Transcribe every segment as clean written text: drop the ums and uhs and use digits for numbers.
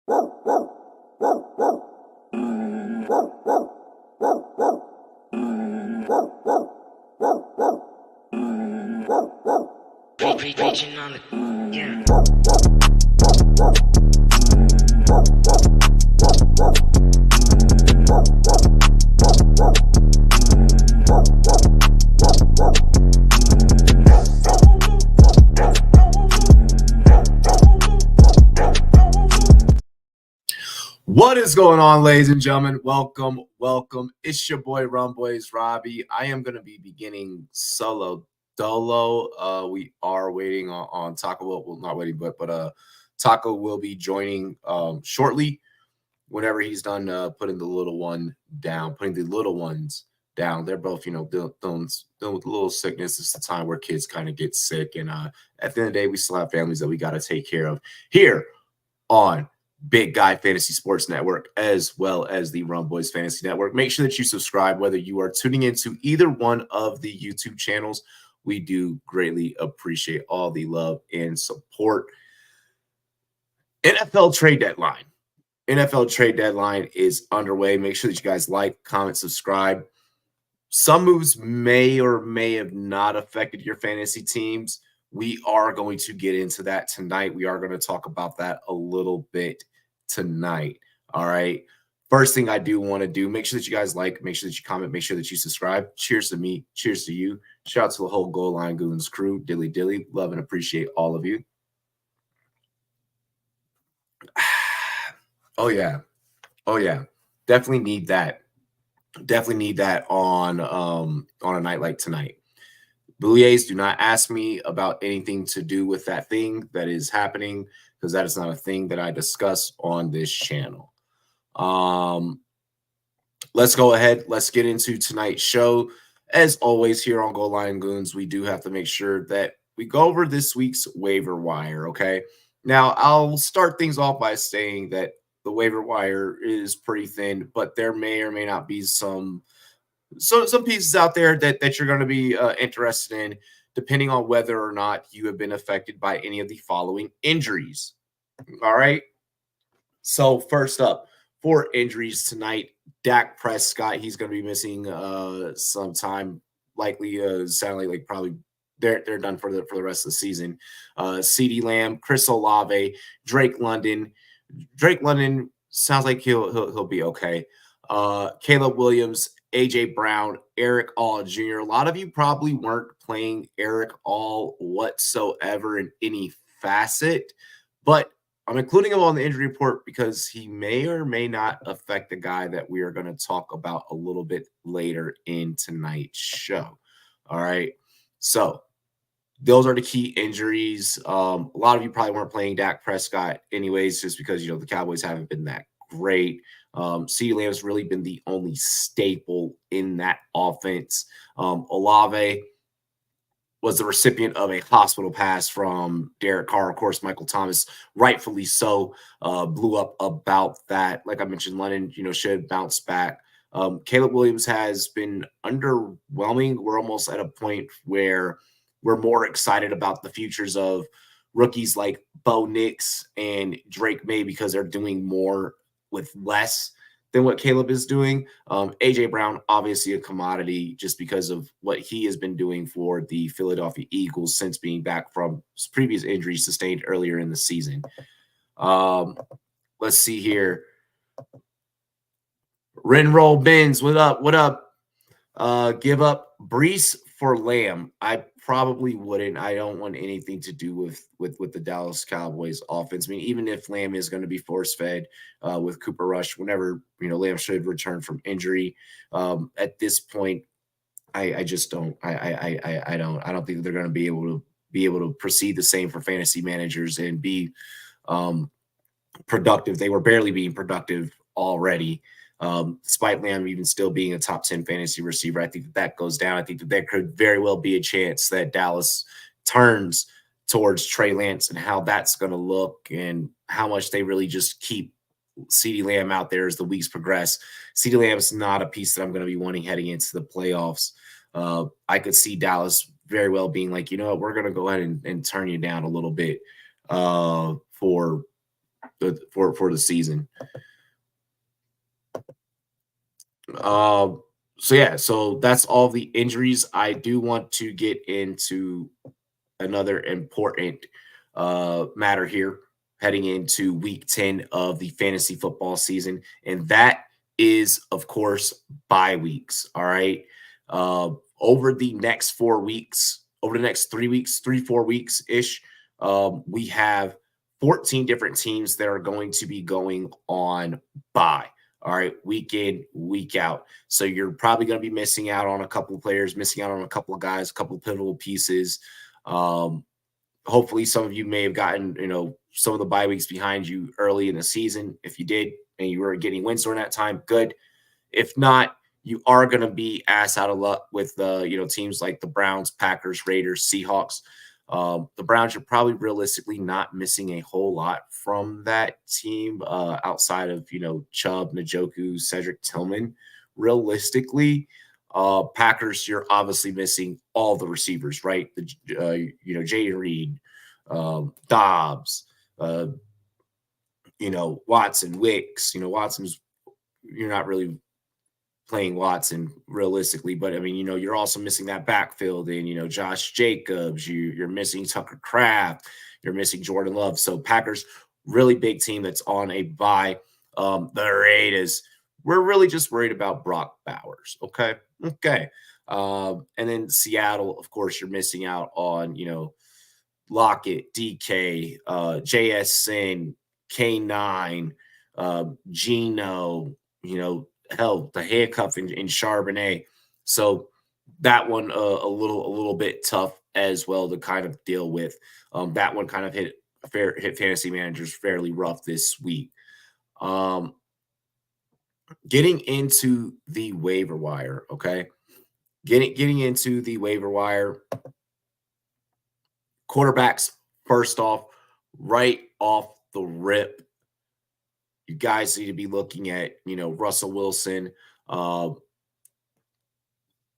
Preaching on the yeah. What is going on, ladies and gentlemen? Welcome. It's your boy RumboyzRobbie. I am going to be beginning solo dolo. We are waiting on Taco. Well, not waiting, but Taco will be joining shortly. Whenever he's done putting the little ones down. They're both, dealing with a little sickness. It's the time where kids kind of get sick, and at the end of the day, we still have families that we got to take care of here on Big Guy Fantasy Sports Network, as well as the Rumboyz Fantasy Network. Make sure that you subscribe, whether you are tuning into either one of the YouTube channels. We do greatly appreciate all the love and support. NFL trade deadline. NFL trade deadline is underway. Make sure that you guys like, comment, subscribe. Some moves may or may have not affected your fantasy teams. We are going to get into that tonight. We are going to talk about that a little bit tonight. All right. First thing I do want to do, make sure that you guys like, make sure that you comment, make sure that you subscribe. Cheers to me. Cheers to you. Shout out to the whole Goal Line Goons crew. Dilly dilly. Love and appreciate all of you. Oh yeah. Definitely need that. Definitely need that on a night like tonight. Bouliers, do not ask me about anything to do with that thing that is happening, because that is not a thing that I discuss on this channel. Let's go ahead. Let's get into tonight's show. As always, here on Goal Line Goons, we do have to make sure that we go over this week's waiver wire, okay? Now, I'll start things off by saying that the waiver wire is pretty thin, but there may or may not be some pieces out there that you're going to be interested in, depending on whether or not you have been affected by any of the following injuries. All right. So first up, for injuries tonight, Dak Prescott, he's going to be missing some time, likely sounding like probably they're done for the rest of the season. CeeDee Lamb, Chris Olave, Drake London. Drake London sounds like he'll be okay. Caleb Williams, AJ Brown, Eric All Jr. A lot of you probably weren't playing Eric All whatsoever in any facet, but I'm including him on the injury report because he may or may not affect the guy that we are going to talk about a little bit later in tonight's show. All right. So those are the key injuries. A lot of you probably weren't playing Dak Prescott anyways, just because, the Cowboys haven't been that great. CeeDee Lamb has really been the only staple in that offense. Olave was the recipient of a hospital pass from Derek Carr. Of course, Michael Thomas, rightfully so, blew up about that. Like I mentioned, London, should bounce back. Caleb Williams has been underwhelming. We're almost at a point where we're more excited about the futures of rookies like Bo Nix and Drake May because they're doing more with less than what Caleb is doing. AJ Brown, obviously a commodity just because of what he has been doing for the Philadelphia Eagles since being back from previous injuries sustained earlier in the season. Let's see here. Renroll Benz, what up? Give up Brees for Lamb. I probably wouldn't. I don't want anything to do with the Dallas Cowboys offense. I mean, even if Lamb is going to be force-fed with Cooper Rush, whenever Lamb should return from injury, at this point, I just don't. I don't think they're going to be able to proceed the same for fantasy managers and be productive. They were barely being productive already. Despite Lamb even still being a top 10 fantasy receiver, I think that goes down. I think that there could very well be a chance that Dallas turns towards Trey Lance and how that's going to look and how much they really just keep CeeDee Lamb out there as the weeks progress. CeeDee Lamb's not a piece that I'm going to be wanting heading into the playoffs. I could see Dallas very well being like, we're going to go ahead and turn you down a little bit for for the season. So that's all the injuries. I do want to get into another important matter here heading into week 10 of the fantasy football season, and that is, of course, bye weeks. All right. Over the next 4 weeks, over the next 3 weeks, 4 weeks ish, we have 14 different teams that are going to be going on bye. All right, week in, week out. So you're probably going to be missing out on a couple of players, missing out on a couple of guys, a couple of pivotal pieces. Hopefully some of you may have gotten, some of the bye weeks behind you early in the season. If you did and you were getting wins during that time, good. If not, you are going to be ass out of luck with teams like the Browns, Packers, Raiders, Seahawks. The Browns are probably realistically not missing a whole lot from that team outside of, Chubb, Njoku, Cedric Tillman. Realistically, Packers, you're obviously missing all the receivers, right? Jay Reed, Dobbs, Watson, Wicks. Watson's, you're not really playing Watson realistically, but I mean, you're also missing that backfield and, Josh Jacobs, you're missing Tucker Kraft, you're missing Jordan Love. So Packers, really big team that's on a bye. The Raiders, we're really just worried about Brock Bowers. Okay. And then Seattle, of course, you're missing out on, Lockett, DK, JSN, K9, Gino, hell, the handcuff in Charbonnet. So that one a little bit tough as well to kind of deal with. That one kind of hit fantasy managers fairly rough this week. Getting into the waiver wire, okay? Getting into the waiver wire. Quarterbacks, first off, right off the rip, you guys need to be looking at, Russell Wilson.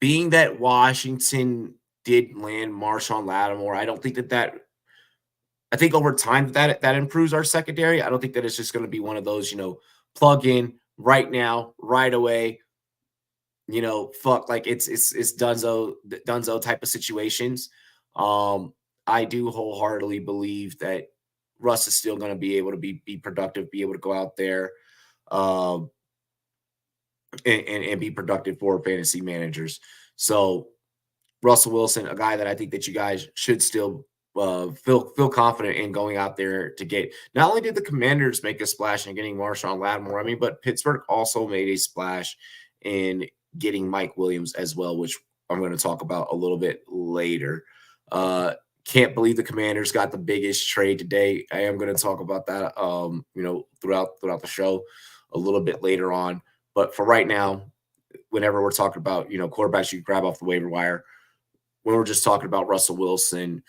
Being that Washington did land Marshawn Lattimore, I don't think I think over time that improves our secondary. I don't think that it's just going to be one of those, plug in right now, right away, like it's Dunzo type of situations. I do wholeheartedly believe that Russ is still going to be able to be productive, be able to go out there and be productive for fantasy managers. So Russell Wilson, a guy that I think that you guys should still feel confident in going out there to get. Not only did the Commanders make a splash in getting Marshawn Lattimore, but Pittsburgh also made a splash in getting Mike Williams as well, which I'm going to talk about a little bit later. Can't believe the Commanders got the biggest trade today. I am going to talk about that, throughout the show a little bit later on. But for right now, whenever we're talking about, quarterbacks you can grab off the waiver wire, when we're just talking about Russell Wilson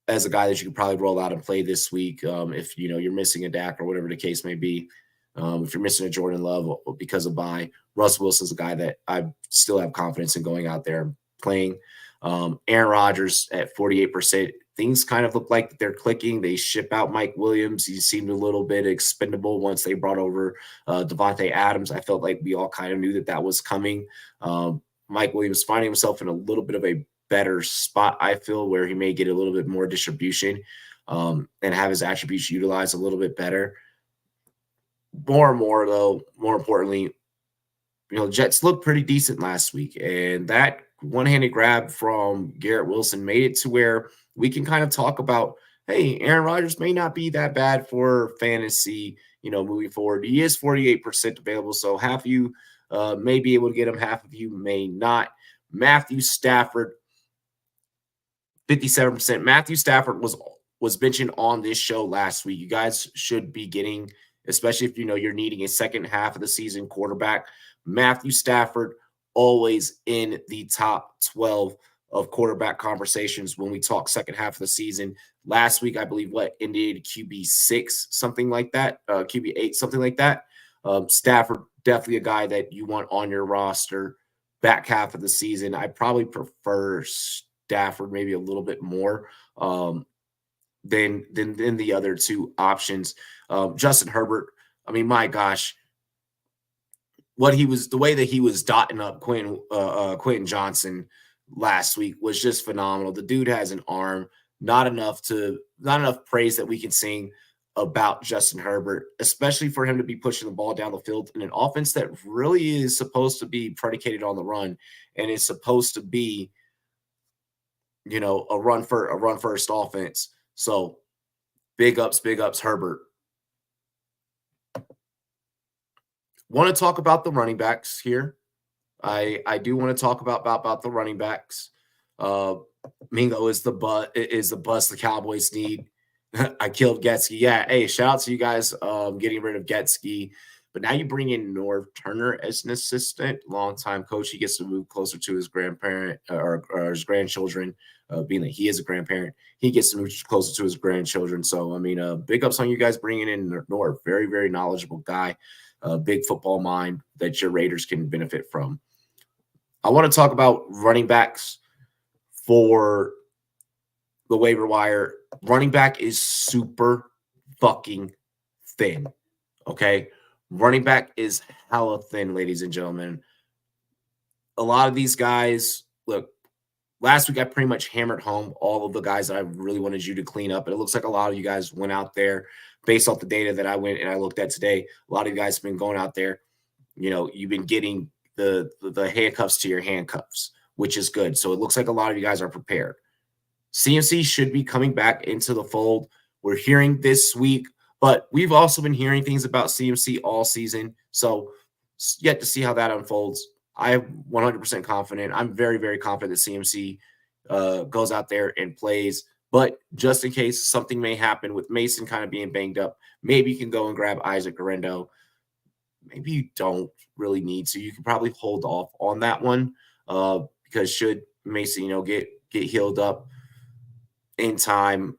as a guy that you could probably roll out and play this week, if, you're missing a Dak or whatever the case may be, if you're missing a Jordan Love because of bye, Russell Wilson's a guy that I still have confidence in going out there and playing. Aaron Rodgers at 48%. Things kind of look like they're clicking. They ship out Mike Williams. He seemed a little bit expendable once they brought over Devontae Adams. I felt like we all kind of knew that was coming. Mike Williams finding himself in a little bit of a better spot, I feel, where he may get a little bit more distribution and have his attributes utilized a little bit better. More importantly, Jets looked pretty decent last week, and that one-handed grab from Garrett Wilson made it to where we can kind of talk about, hey, Aaron Rodgers may not be that bad for fantasy, moving forward. He is 48% available, so half of you may be able to get him, half of you may not. Matthew Stafford, 57%. Matthew Stafford was mentioned on this show last week. You guys should be getting, especially if you're needing a second half of the season quarterback, Matthew Stafford always in the top 12 of quarterback conversations when we talk second half of the season. Last week, I believe ended QB6, something like that, QB8, something like that. Stafford, definitely a guy that you want on your roster back half of the season. I probably prefer Stafford maybe a little bit more. than the other two options. Justin Herbert, I mean, my gosh, the way that he was dotting up Quentin Johnson last week was just phenomenal. The dude has an arm, not enough praise that we can sing about Justin Herbert, especially for him to be pushing the ball down the field in an offense that really is supposed to be predicated on the run and is supposed to be, a run first offense. So big ups, Herbert. Want to talk about the running backs here. I do want to talk about the running backs. Mingo is the bust the Cowboys need. I killed Getsky. Yeah, hey, shout out to you guys getting rid of Getsky. But now you bring in Norv Turner as an assistant, longtime coach. He gets to move closer to his grandparent or his grandchildren, being that he is a grandparent. He gets to move closer to his grandchildren. So, I mean, big ups on you guys bringing in Norv. Very, very knowledgeable guy, big football mind that your Raiders can benefit from. I want to talk about running backs for the waiver wire. Running back is super fucking thin, okay? Running back is hella thin, ladies and gentlemen. A lot of these guys, look, last week I pretty much hammered home all of the guys that I really wanted you to clean up. And it looks like a lot of you guys went out there based off the data that I went and I looked at today. A lot of you guys have been going out there. You've been getting the handcuffs to your handcuffs, which is good. So it looks like a lot of you guys are prepared. CMC should be coming back into the fold. We're hearing this week, but we've also been hearing things about CMC all season. So yet to see how that unfolds. I am 100% confident. I'm very, very confident that CMC goes out there and plays. But just in case something may happen with Mason kind of being banged up, maybe you can go and grab Isaac Guerrero. Maybe you don't really need to. You can probably hold off on that one because should Mason, get healed up in time,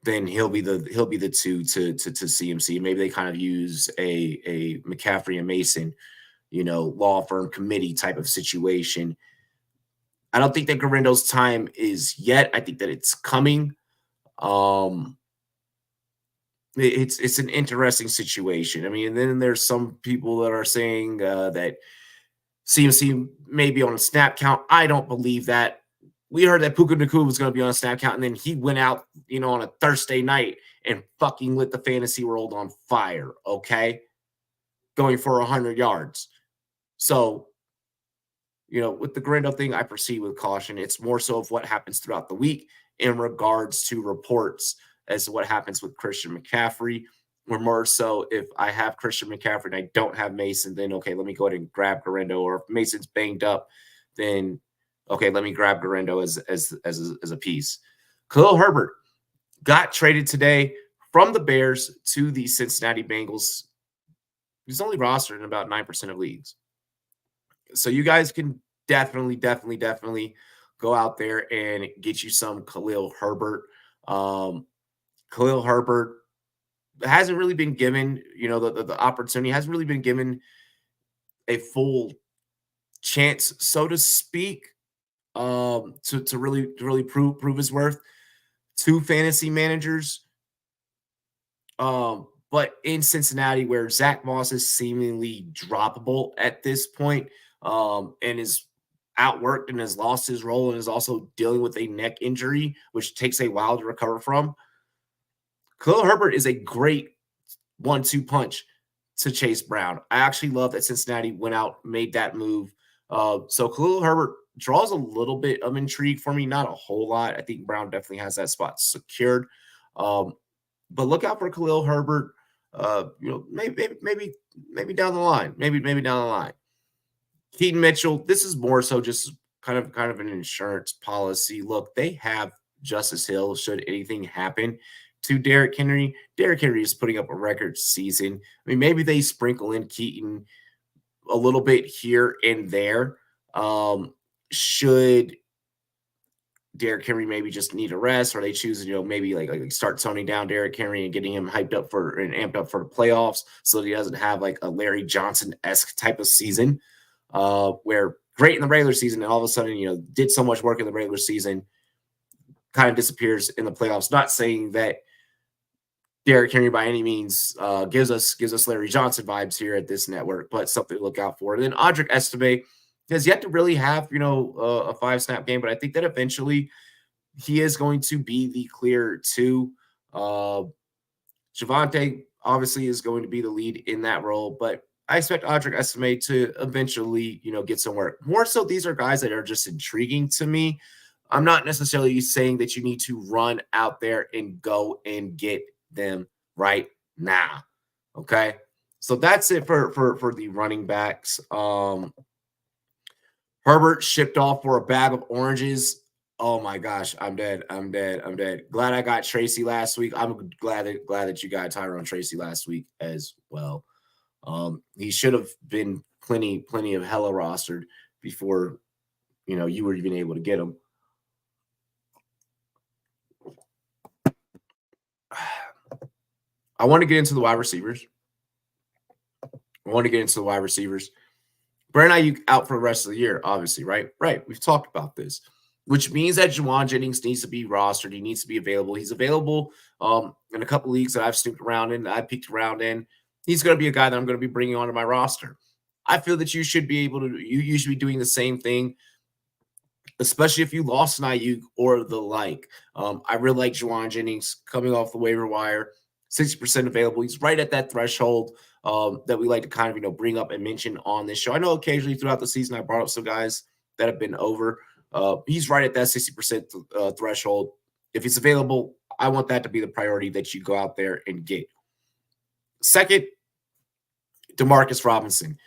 then he'll be the two to CMC. Maybe they kind of use a McCaffrey and Mason, law firm committee type of situation. I don't think that Guerrendo's time is yet. I think that it's coming. It's an interesting situation. I mean, and then there's some people that are saying that CMC may be on a snap count. I don't believe that. We heard that Puka Nacua was going to be on a snap count, and then he went out, on a Thursday night and fucking lit the fantasy world on fire, okay? Going for 100 yards. So, with the Guerrero thing, I proceed with caution. It's more so of what happens throughout the week in regards to reports as to what happens with Christian McCaffrey. Or more so, if I have Christian McCaffrey and I don't have Mason, then okay, let me go ahead and grab Guerrero. Or if Mason's banged up, then okay, let me grab Guerrero as a piece. Khalil Herbert got traded today from the Bears to the Cincinnati Bengals. He's only rostered in about 9% of leagues. So you guys can definitely go out there and get you some Khalil Herbert. Khalil Herbert hasn't really been given, the opportunity, hasn't really been given a full chance, so to speak, to really prove his worth to fantasy managers. But in Cincinnati, where Zach Moss is seemingly droppable at this point, and is outworked and has lost his role and is also dealing with a neck injury, which takes a while to recover from, Khalil Herbert is a great 1-2 punch to Chase Brown. I actually love that Cincinnati went out, made that move. So Khalil Herbert draws a little bit of intrigue for me, not a whole lot. I think Brown definitely has that spot secured. But look out for Khalil Herbert. Maybe down the line. Maybe down the line. Keaton Mitchell, this is more so just kind of an insurance policy. Look, they have Justice Hill should anything happen to Derrick Henry. Derrick Henry is putting up a record season. I mean, maybe they sprinkle in Keaton a little bit here and there. Should Derrick Henry maybe just need a rest, or they choose, maybe like start toning down Derrick Henry and getting him hyped up and amped up for the playoffs so that he doesn't have like a Larry Johnson-esque type of season where great in the regular season and all of a sudden, did so much work in the regular season, kind of disappears in the playoffs. Not saying that Derrick Henry by any means gives us Larry Johnson vibes here at this network, but something to look out for. And then Audric Estime has yet to really have, a 5-snap game, but I think that eventually he is going to be the clear 2. Javonte obviously is going to be the lead in that role, but I expect Audric Estime to eventually, get some work. More so, these are guys that are just intriguing to me. I'm not necessarily saying that you need to run out there and go and get them right now. Okay. So that's it for the running backs. Herbert shipped off for a bag of oranges. Oh my gosh, I'm dead. Glad I got Tracy last week. I'm glad that you got Tyrone Tracy last week as well. He should have been plenty of hella rostered before you were even able to get him. I want to get into the wide receivers. Brandon Ayuk out for the rest of the year, obviously, right? Right. We've talked about this, which means that Juwan Jennings needs to be rostered. He needs to be available. He's available in a couple leagues that I've snooped around in, that I peeked around in. He's going to be a guy that I'm going to be bringing onto my roster. I feel that you should be doing the same thing, especially if you lost an Ayuk or the like. I really like Juwan Jennings coming off the waiver wire, 60% available. He's right at that threshold that we like to kind of, bring up and mention on this show. I know occasionally throughout the season I brought up some guys that have been over. He's right at that 60% threshold. If he's available, I want that to be the priority that you go out there and get. Second, Demarcus Robinson.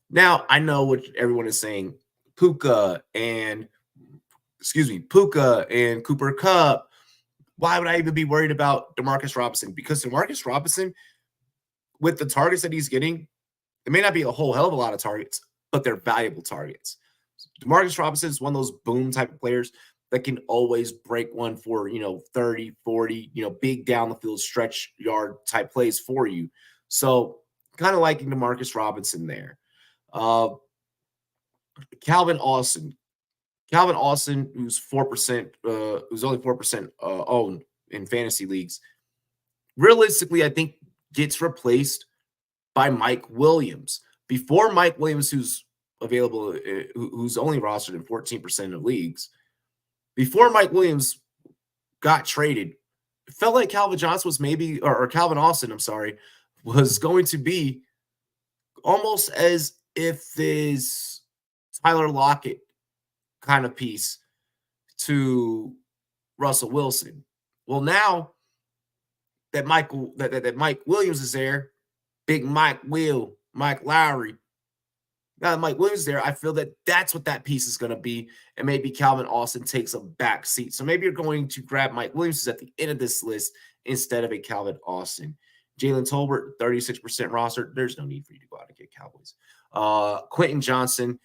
Now, I know what everyone is saying. Puka and Cooper Kupp. Why would I even be worried about Demarcus Robinson? Because Demarcus Robinson, with the targets that he's getting, it may not be a whole hell of a lot of targets, but they're valuable targets. Demarcus Robinson is one of those boom type of players that can always break one for, 30, 40, big down the field stretch yard type plays for you. So kind of liking Demarcus Robinson there. Calvin Austin, who's 4%, who's only 4% owned in fantasy leagues, realistically, I think gets replaced by Mike Williams. Before Mike Williams, who's available, who's only rostered in 14% of leagues, before Mike Williams got traded, it felt like Calvin Johnson was maybe, or Calvin Austin, I'm sorry, was going to be almost as if this Tyler Lockett kind of piece to Russell Wilson. Well, now that Mike Williams is there, Big Mike Lowry. Now that Mike Williams is there, I feel that that's what that piece is going to be, and maybe Calvin Austin takes a back seat. So maybe you're going to grab Mike Williams at the end of this list instead of a Calvin Austin. Jalen Tolbert, 36% roster. There's no need for you to go out and get Cowboys. Quentin Johnson.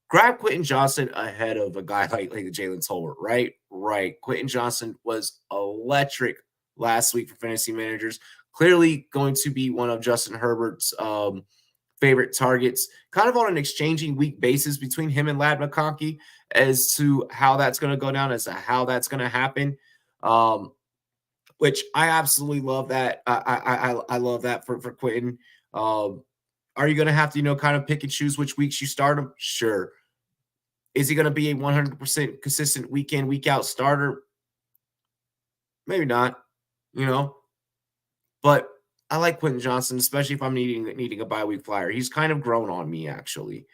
Grab Quentin Johnson ahead of a guy like Jalen Tolbert, right? Right. Quentin Johnson was electric last week for fantasy managers. Clearly going to be one of Justin Herbert's favorite targets, kind of on an exchanging week basis between him and Ladd McConkey as to how that's going to go down, as to how that's going to happen. Which I absolutely love that. I love that for Quentin. Are you going to have to, kind of pick and choose which weeks you start him? Sure. Is he going to be a 100% consistent week in, week out starter? Maybe not, But I like Quentin Johnson, especially if I'm needing a bye week flyer. He's kind of grown on me, actually.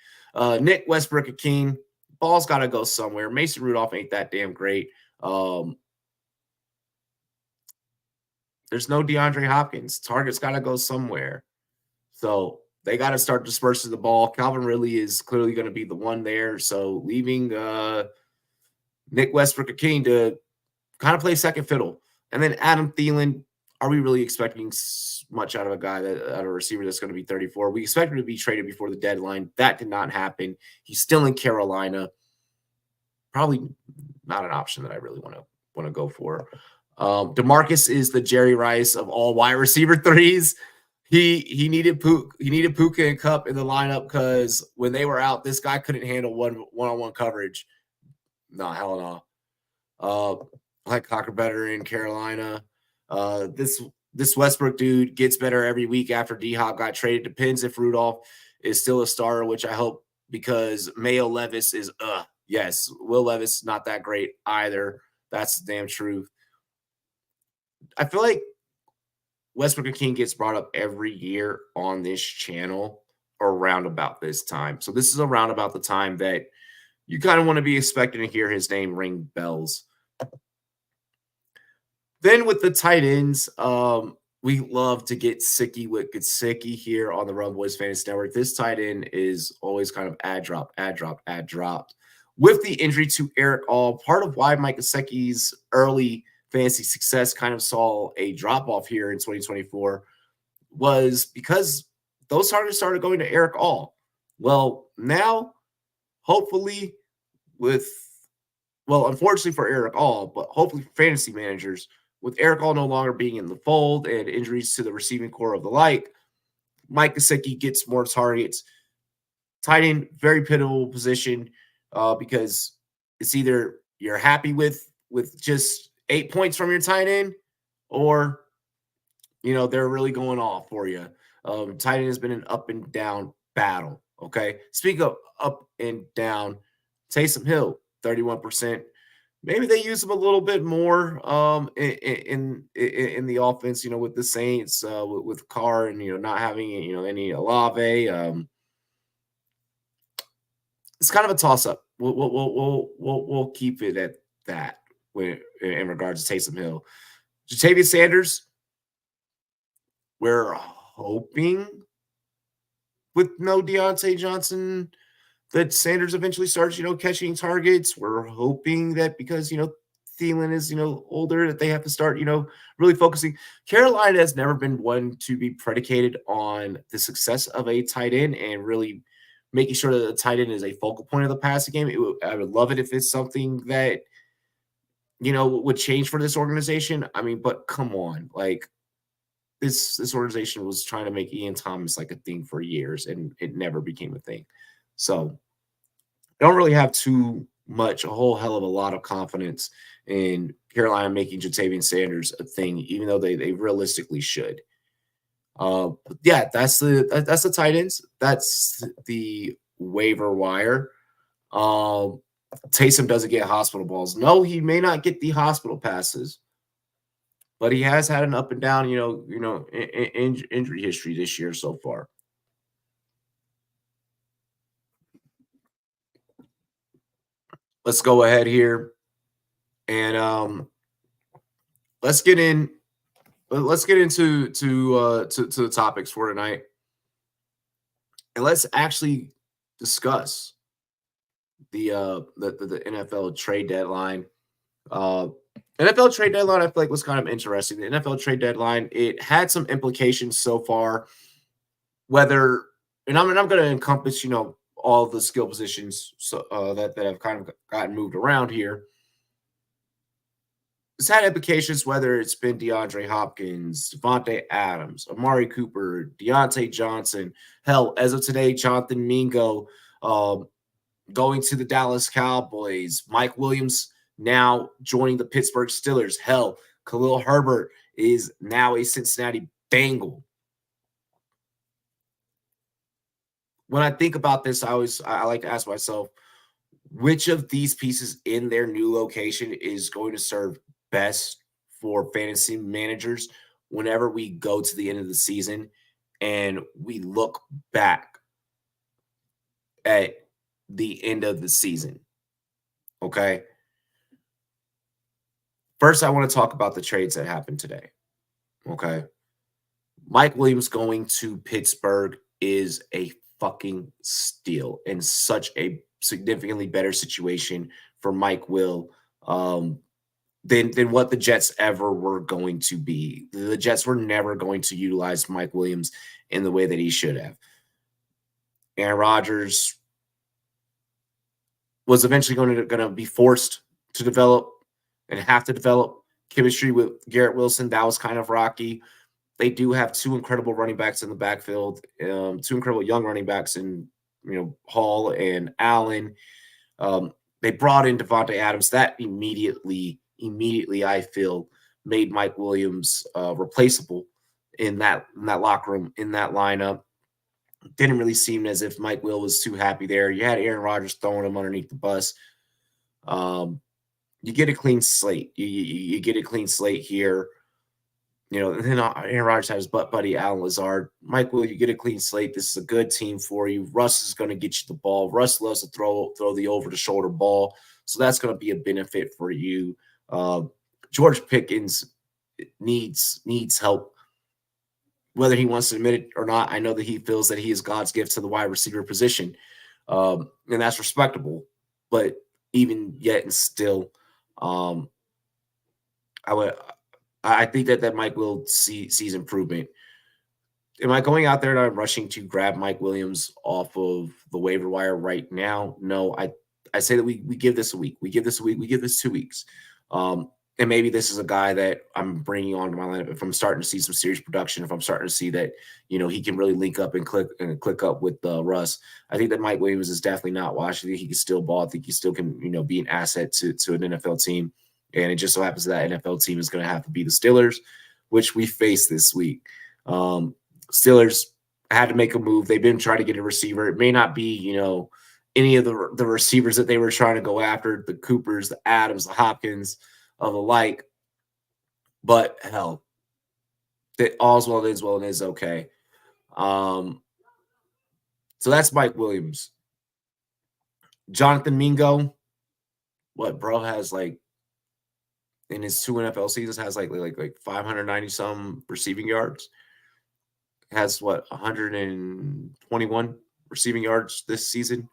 Nick Westbrook-Ikhine, ball's got to go somewhere. Mason Rudolph ain't that damn great. There's no DeAndre Hopkins. Target's got to go somewhere. So they got to start dispersing the ball. Calvin Ridley is clearly going to be the one there. So leaving Nick Westbrook-Ikhine to kind of play second fiddle. And then Adam Thielen, are we really expecting much out of a receiver that's going to be 34? We expect him to be traded before the deadline. That did not happen. He's still in Carolina. Probably not an option that I really want to go for. DeMarcus is the Jerry Rice of all wide receiver threes. He needed Puka and Kupp in the lineup because when they were out, this guy couldn't handle one-on-one coverage. No, hell no. like Cocker better in Carolina. This Westbrook dude gets better every week after D-Hop got traded. Depends if Rudolph is still a starter, which I hope, because Mayo Levis is yes. Will Levis not that great either. That's the damn truth. I feel like Westbrook and King gets brought up every year on this channel around about this time. So this is around about the time that you kind of want to be expecting to hear his name ring bells. Then with the tight ends, we love to get sicky with Gesicki here on the Rumboyz Fantasy Network. This tight end is always kind of ad drop. With the injury to Eric All, part of why Mike Gesicki's early fantasy success kind of saw a drop-off here in 2024 was because those targets started going to Eric All. Well, now, hopefully unfortunately for Eric All, but hopefully for fantasy managers, with Eric All no longer being in the fold and injuries to the receiving core of the like, Mike Gesicki gets more targets. Tight end, very pitiable position because it's either you're happy with just 8 points from your tight end, or they're really going off for you. Tight end has been an up and down battle. Okay, speak of up and down, Taysom Hill, 31%. Maybe they use him a little bit more in the offense, with the Saints, with Carr, and not having any Olave. It's kind of a toss up. We'll keep it at that in regards to Taysom Hill. Ja'Tavion Sanders, we're hoping with no Deontay Johnson that Sanders eventually starts, catching targets. We're hoping that because, Thielen is, older, that they have to start, really focusing. Carolina has never been one to be predicated on the success of a tight end and really making sure that the tight end is a focal point of the passing game. I would love it if it's something that, would change for this organization. I mean, but come on, like this organization was trying to make Ian Thomas like a thing for years, and it never became a thing. So I don't really have a whole hell of a lot of confidence in Carolina making Ja'Tavion Sanders a thing, even though they realistically should. But yeah, that's the tight ends. That's the waiver wire. Taysom doesn't get hospital balls. No, he may not get the hospital passes, but he has had an up and down, injury history this year so far. Let's go ahead here and let's get into the topics for tonight, and let's actually discuss the NFL trade deadline. NFL trade deadline, I feel like, was kind of interesting. The NFL trade deadline, it had some implications so far. And I'm going to encompass, all the skill positions that have kind of gotten moved around here. It's had implications whether it's been DeAndre Hopkins, Devontae Adams, Amari Cooper, Deontay Johnson. Hell, as of today, Jonathan Mingo going to the Dallas Cowboys. Mike Williams now joining the Pittsburgh Steelers. Hell, Khalil Herbert is now a Cincinnati Bengal. When I think about this, I like to ask myself, which of these pieces in their new location is going to serve best for fantasy managers whenever we go to the end of the season and we look back at the end of the season? Okay. First, I want to talk about the trades that happened today. Okay. Mike Williams going to Pittsburgh is a fucking steal and such a significantly better situation for Mike Will than what the Jets ever were going to be. The Jets were never going to utilize Mike Williams in the way that he should have. Aaron Rodgers was eventually going to be forced to develop and have to develop chemistry with Garrett Wilson. That was kind of rocky. They do have two incredible running backs in the backfield, two incredible young running backs in Hall and Allen. They brought in Devontae Adams. That immediately immediately, I feel, made Mike Williams replaceable in that locker room, in that lineup. Didn't really seem as if Mike Will was too happy there. You had Aaron Rodgers throwing him underneath the bus. You get a clean slate. You get a clean slate here. And then Aaron Rodgers has his buddy Alan Lazard. Mike Will, you get a clean slate. This is a good team for you. Russ is going to get you the ball. Russ loves to throw the over-the-shoulder ball, so that's going to be a benefit for you. George Pickens needs help, whether he wants to admit it or not. I know that he feels that he is God's gift to the wide receiver position, and that's respectable. But even yet and still, I think that Mike will sees improvement. Am I going out there and I'm rushing to grab Mike Williams off of the waiver wire right now? No, I say that we give this a week. We give this a week. We give this 2 weeks. And maybe this is a guy that I'm bringing onto my lineup if I'm starting to see some serious production, if I'm starting to see that, he can really link up and click up with Russ. I think that Mike Williams is definitely not washed. I think he can still ball. I think he still can, be an asset to an NFL team. And it just so happens that NFL team is going to have to be the Steelers, which we face this week. Steelers had to make a move. They've been trying to get a receiver. It may not be, any of the receivers that they were trying to go after, the Coopers, the Adams, the Hopkins, of the like. But hell, all's well that is well and is okay. So that's Mike Williams. Jonathan Mingo, what bro has in his 2 NFL seasons has like 590 some receiving yards. Has 121 receiving yards this season.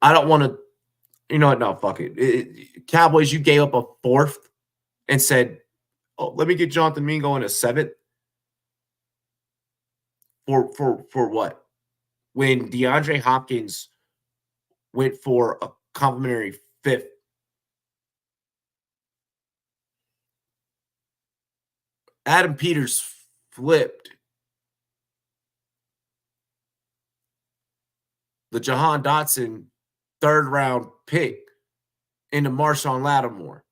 I don't want to, what? No, fuck it. Cowboys, you gave up a 4th and said, "Oh, let me get Jonathan Mingo in a 7th." For what? When DeAndre Hopkins went for a complimentary 5th. Adam Peters flipped the Jahan Dotson 3rd round pick into Marshawn Lattimore.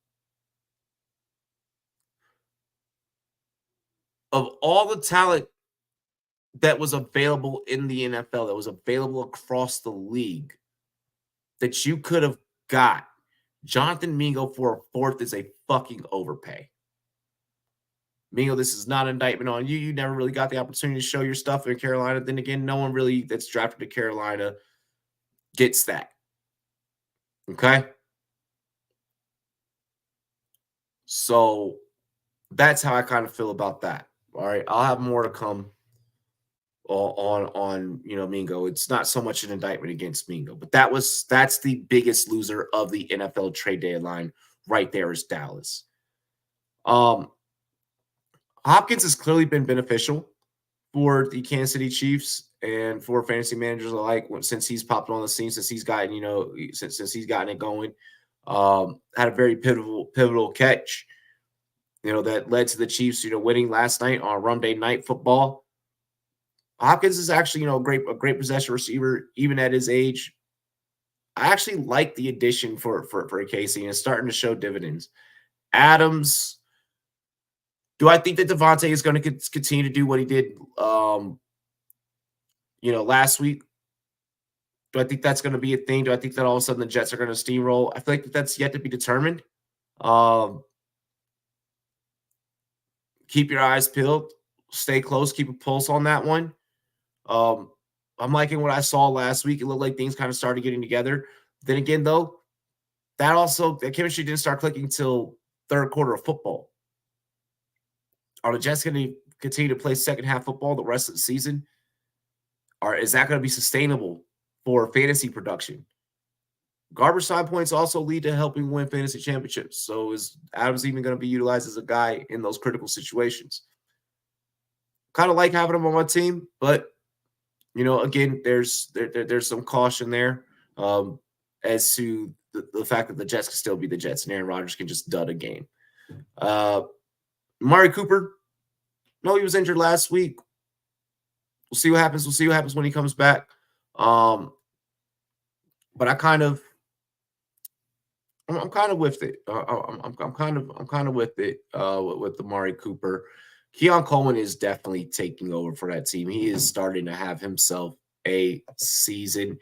Of all the talent that was available in the NFL, that was available across the league, that you could have got, Jonathan Mingo for a 4th is a fucking overpay. Mingo, this is not an indictment on you. You never really got the opportunity to show your stuff in Carolina. Then again, no one really that's drafted to Carolina gets that. Okay? So that's how I kind of feel about that. All right. I'll have more to come on Mingo. It's not so much an indictment against Mingo, but that's the biggest loser of the NFL trade deadline right there is Dallas. Hopkins has clearly been beneficial for the Kansas City Chiefs and for fantasy managers alike since he's popped on the scene, since he's gotten, since he's gotten it going. Had a very pivotal catch, that led to the Chiefs, winning last night on Rumday Night Football. Hopkins is actually, a great possession receiver, even at his age. I actually like the addition for KC, and it's starting to show dividends. Adams, do I think that Devontae is going to continue to do what he did, last week? Do I think that's going to be a thing? Do I think that all of a sudden the Jets are going to steamroll? I feel like that's yet to be determined. Keep your eyes peeled. Stay close. Keep a pulse on that one. I'm liking what I saw last week. It looked like things kind of started getting together. Then again, though, that chemistry didn't start clicking till 3rd quarter of football. Are the Jets going to continue to play second half football the rest of the season? Or is that going to be sustainable for fantasy production? Garbage time points also lead to helping win fantasy championships. So is Adams even going to be utilized as a guy in those critical situations? Kind of like having him on my team, but again, there's some caution there as to the fact that the Jets can still be the Jets and Aaron Rodgers can just dud a game. Amari Cooper, no, he was injured last week. We'll see what happens. We'll see what happens when he comes back. but I'm kind of with it. I'm kind of with it with Amari Cooper. Keon Coleman is definitely taking over for that team. He is starting to have himself a season.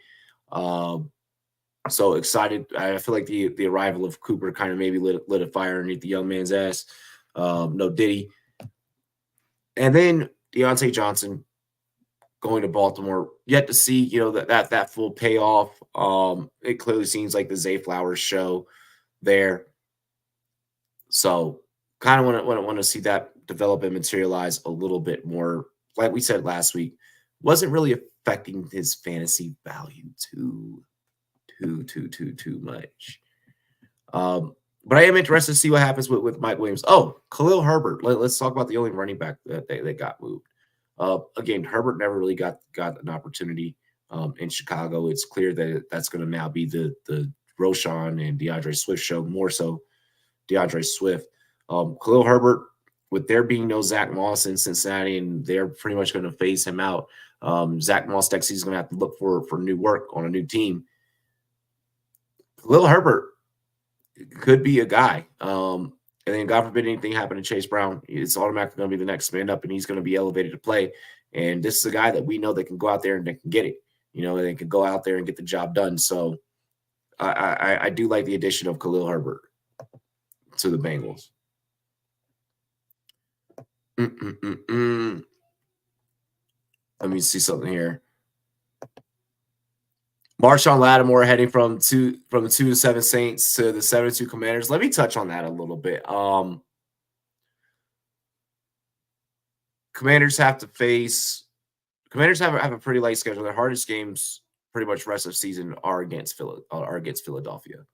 Um, so excited. I feel like the arrival of Cooper kind of maybe lit a fire underneath the young man's ass. No Diddy. And then Deontay Johnson going to Baltimore. Yet to see, that full payoff. It clearly seems like the Zay Flowers show there. So kind of want to see that develop and materialize a little bit more. Like we said last week, wasn't really affecting his fantasy value too much. But I am interested to see what happens with Mike Williams. Oh, Khalil Herbert. Let's talk about the only running back that they got moved. Again, Herbert never really got an opportunity in Chicago. It's clear that that's going to now be the Roshan and DeAndre Swift show, more so DeAndre Swift. Khalil Herbert, with there being no Zach Moss in Cincinnati, and they're pretty much going to phase him out. Zach Moss next season is going to have to look for new work on a new team. Khalil Herbert could be a guy. And then God forbid anything happen to Chase Brown, it's automatically going to be the next man up, and he's going to be elevated to play. And this is a guy that we know that can go out there and they can get it. And they can go out there and get the job done. So I do like the addition of Khalil Herbert to the Bengals. Let me see something here. Marshawn Lattimore heading from the 2-7 Saints to the 7-2 Commanders. Let me touch on that a little bit. Commanders have a pretty light schedule. Their hardest games, pretty much rest of season, are against Philadelphia.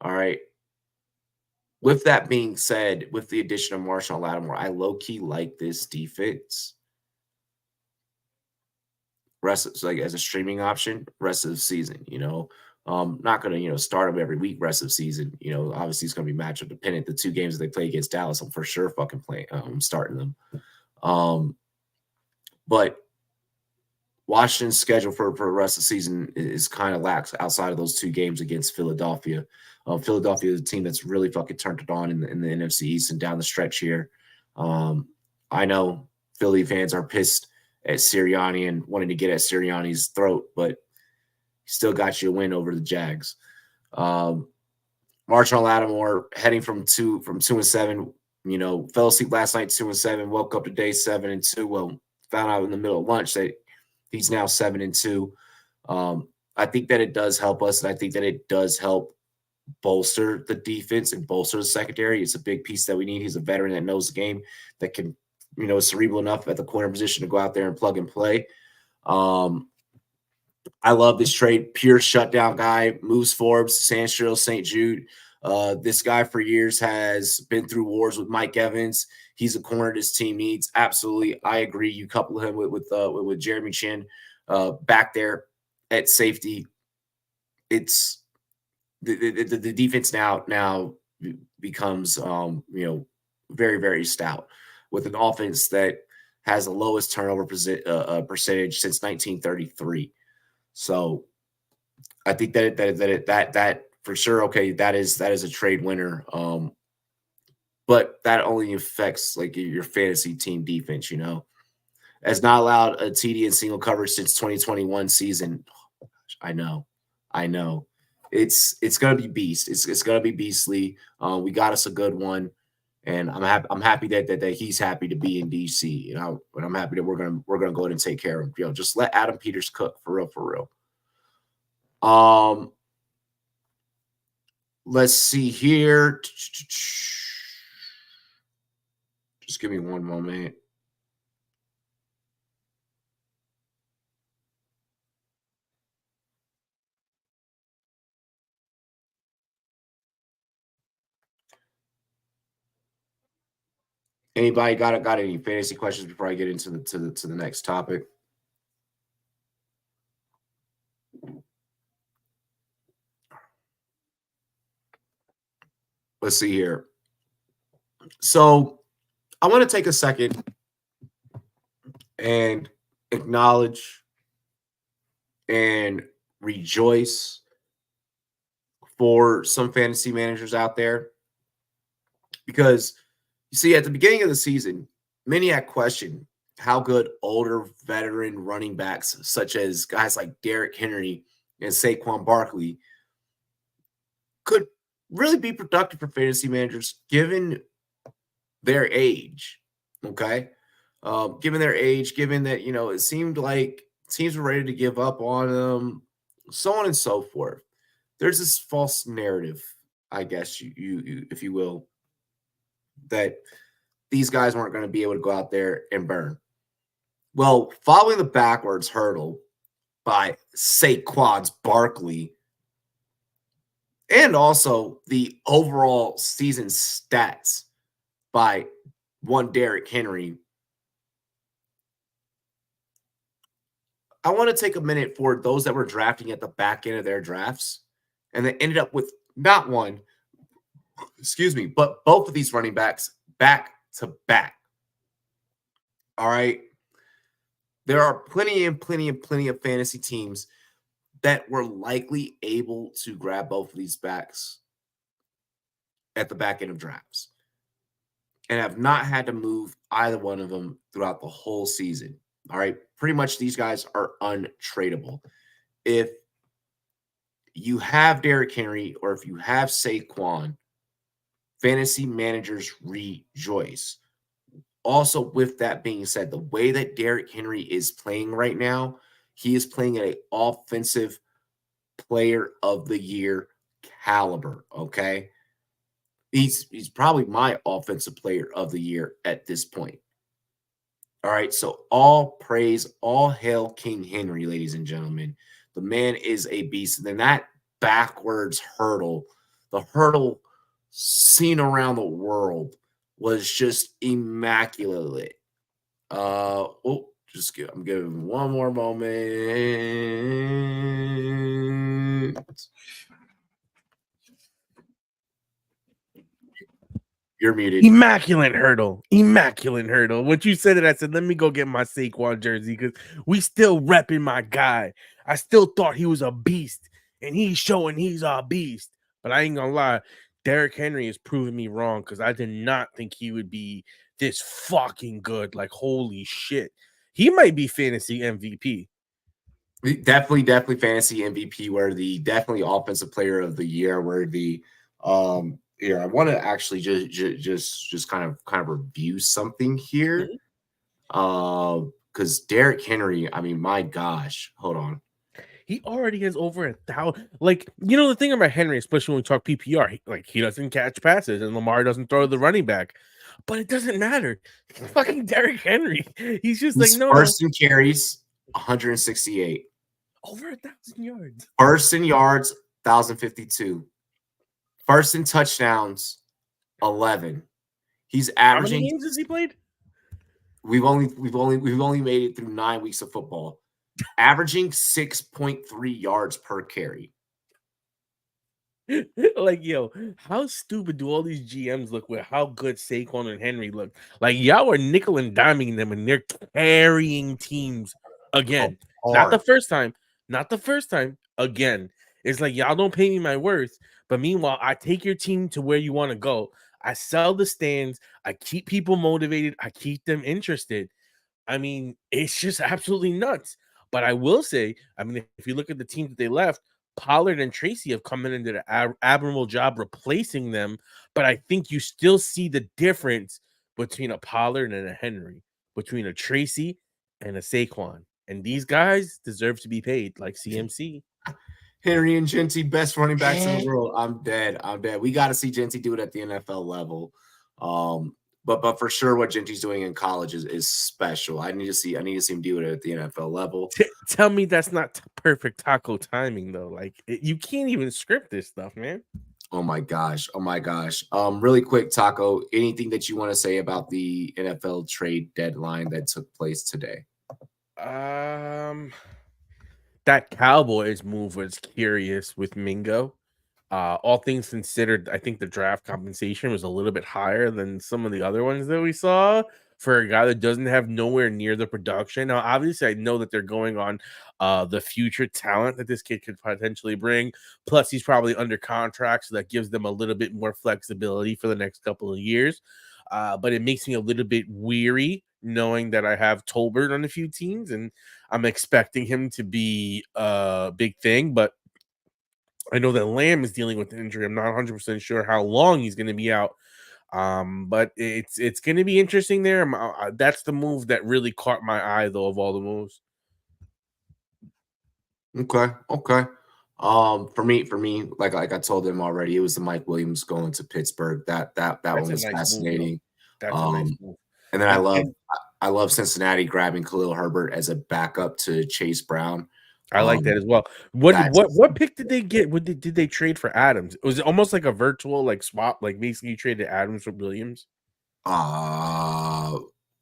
All right. With that being said, with the addition of Marshawn Lattimore, I low-key like this defense. Like as a streaming option, rest of the season, not going to, start them every week, rest of the season. Obviously it's going to be matchup dependent. The 2 games that they play against Dallas, I'm for sure fucking starting them. But Washington's schedule for the rest of the season is kind of lax outside of those 2 games against Philadelphia. Philadelphia is a team that's really fucking turned it on in the NFC East and down the stretch here. I know Philly fans are pissed at Sirianni and wanting to get at Sirianni's throat, but he still got you a win over the Jags. Marshawn Lattimore heading from 2-7, fell asleep last night 2-7, woke up today 7-2. Well, found out in the middle of lunch that he's now 7-2. I think that it does help us, and I think that it does help bolster the defense and bolster the secondary. It's a big piece that we need. He's a veteran that knows the game, that can, cerebral enough at the corner position to go out there and plug and play. I love this trade. Pure shutdown guy, moves Forbes, Sandstrom, St. Jude. This guy for years has been through wars with Mike Evans. He's a corner this team needs. Absolutely. I agree. You couple him with Jeremy Chin back there at safety. It's the defense now becomes very, very stout, with an offense that has the lowest turnover percentage since 1933. So I think that for sure, okay, that is a trade winner. But that only affects like your fantasy team defense, Has not allowed a TD in single coverage since 2021 season. Oh, I know. It's gonna be beast. It's gonna be beastly. We got us a good one. And I'm happy that he's happy to be in DC, and I'm happy that we're gonna go ahead and take care of him. Just let Adam Peters cook for real. Let's see here. Just give me one moment. Anybody got any fantasy questions before I get into the next topic? Let's see here. So I want to take a second and acknowledge and rejoice for some fantasy managers out there, because you see, at the beginning of the season, many had questioned how good older veteran running backs, such as guys like Derrick Henry and Saquon Barkley, could really be productive for fantasy managers given their age. Okay. Given their age, given that, it seemed like teams were ready to give up on them, so on and so forth. There's this false narrative, I guess you if you will, that these guys weren't going to be able to go out there and burn. Well, following the backwards hurdle by Saquon Barkley, and also the overall season stats by one Derrick Henry, I want to take a minute for those that were drafting at the back end of their drafts and they ended up with not one, but both of these running backs back to back. All right. There are plenty of fantasy teams that were likely able to grab both of these backs at the back end of drafts and have not had to move either one of them throughout the whole season. All right. Pretty much these guys are untradeable. If you have Derrick Henry or if you have Saquon, fantasy managers rejoice. Also, with that being said, the way that Derrick Henry is playing right now, he is playing at an offensive player of the year caliber, okay? He's probably my offensive player of the year at this point. All right, so all praise, all hail King Henry, ladies and gentlemen. The man is a beast. And then that backwards hurdle, the hurdle seen around the world, was just immaculate. I'm giving one more moment. You're muted. Immaculate hurdle. When you said it, I said, let me go get my Saquon jersey because we still repping my guy. I still thought he was a beast, and he's showing he's a beast. But I ain't gonna lie, Derrick Henry is proving me wrong because I did not think he would be this fucking good. Like, holy shit. He might be fantasy MVP. Definitely fantasy MVP worthy. Definitely offensive player of the year worthy. Here, I want to actually just kind of review something here. Because Derrick Henry, I mean, my gosh, hold on. He already has over 1,000. Like, the thing about Henry, especially when we talk PPR, he doesn't catch passes and Lamar doesn't throw the running back. But it doesn't matter. It's fucking Derrick Henry. He's just first in carries, 168. Over 1,000 yards. First in yards, 1,052. First in touchdowns, 11. He's averaging. How many games has he played? We've only made it through 9 weeks of football. Averaging 6.3 yards per carry. Like, yo, how stupid do all these GMs look with how good Saquon and Henry look? Like, y'all are nickel and diming them and they're carrying teams again. Not the first time. Again. It's like, y'all don't pay me my worth. But meanwhile, I take your team to where you want to go. I sell the stands. I keep people motivated. I keep them interested. I mean, it's just absolutely nuts. But I will say, I mean, if you look at the team that they left, Pollard and Tracy have come in and did an admirable job replacing them. But I think you still see the difference between a Pollard and a Henry, between a Tracy and a Saquon. And these guys deserve to be paid like CMC. Henry and Genty, best running backs in the world. I'm dead. We got to see Genty do it at the NFL level. But for sure, what Genty's doing in college is special. I need to see him do it at the NFL level. Tell me that's not perfect taco timing though. Like, you can't even script this stuff, man. Oh my gosh. Really quick, Taco, anything that you want to say about the NFL trade deadline that took place today? That Cowboys move was curious with Mingo. All things considered, I think the draft compensation was a little bit higher than some of the other ones that we saw. for a guy that doesn't have nowhere near the production. Now, obviously, I know that they're going on the future talent that this kid could potentially bring. Plus, he's probably under contract, so that gives them a little bit more flexibility for the next couple of years. But it makes me a little bit weary knowing that I have Tolbert on a few teams, and I'm expecting him to be a big thing. But I know that Lamb is dealing with an injury. I'm not 100% sure how long he's going to be out. But it's going to be interesting there. That's the move that really caught my eye, though, of all the moves. Okay. For me, like I told them already, it was the Mike Williams going to Pittsburgh. That one was fascinating. That's a nice move. And then I love Cincinnati grabbing Khalil Herbert as a backup to Chase Brown. I like that as well. What pick did they get? Did they trade for Adams? It was almost like a virtual like swap, like basically you traded Adams for Williams.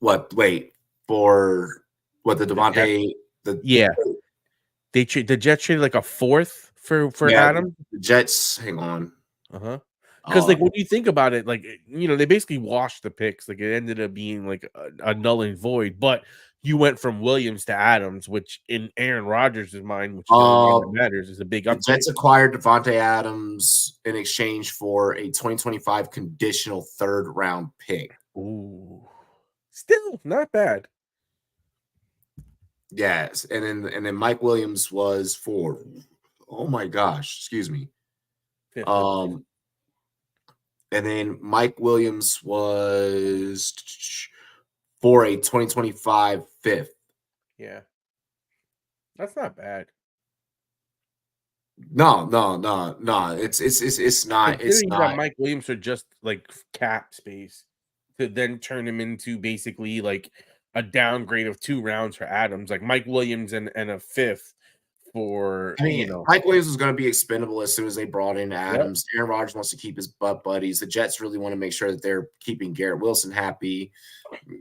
Wait for what the Devontae? The Jets traded like a fourth for Adams. The Jets, hang on. Because like when you think about it, like they basically washed the picks. Like it ended up being like a null and void. But you went from Williams to Adams, which in Aaron Rodgers' mind, which is what matters, is a big upgrade. The Jets acquired Devontae Adams in exchange for a 2025 conditional third-round pick. Ooh, still not bad. Yes, and then Mike Williams was for, oh my gosh, excuse me. And then Mike Williams was for a 2025 fifth. Yeah. That's not bad. No. It's not. It's not. Mike Williams for just like cap space to then turn him into basically like a downgrade of 2 rounds for Adams, like Mike Williams and a fifth for, Mike Williams was going to be expendable as soon as they brought in Adams. Yep. Aaron Rodgers wants to keep his butt buddies. The Jets really want to make sure that they're keeping Garrett Wilson happy.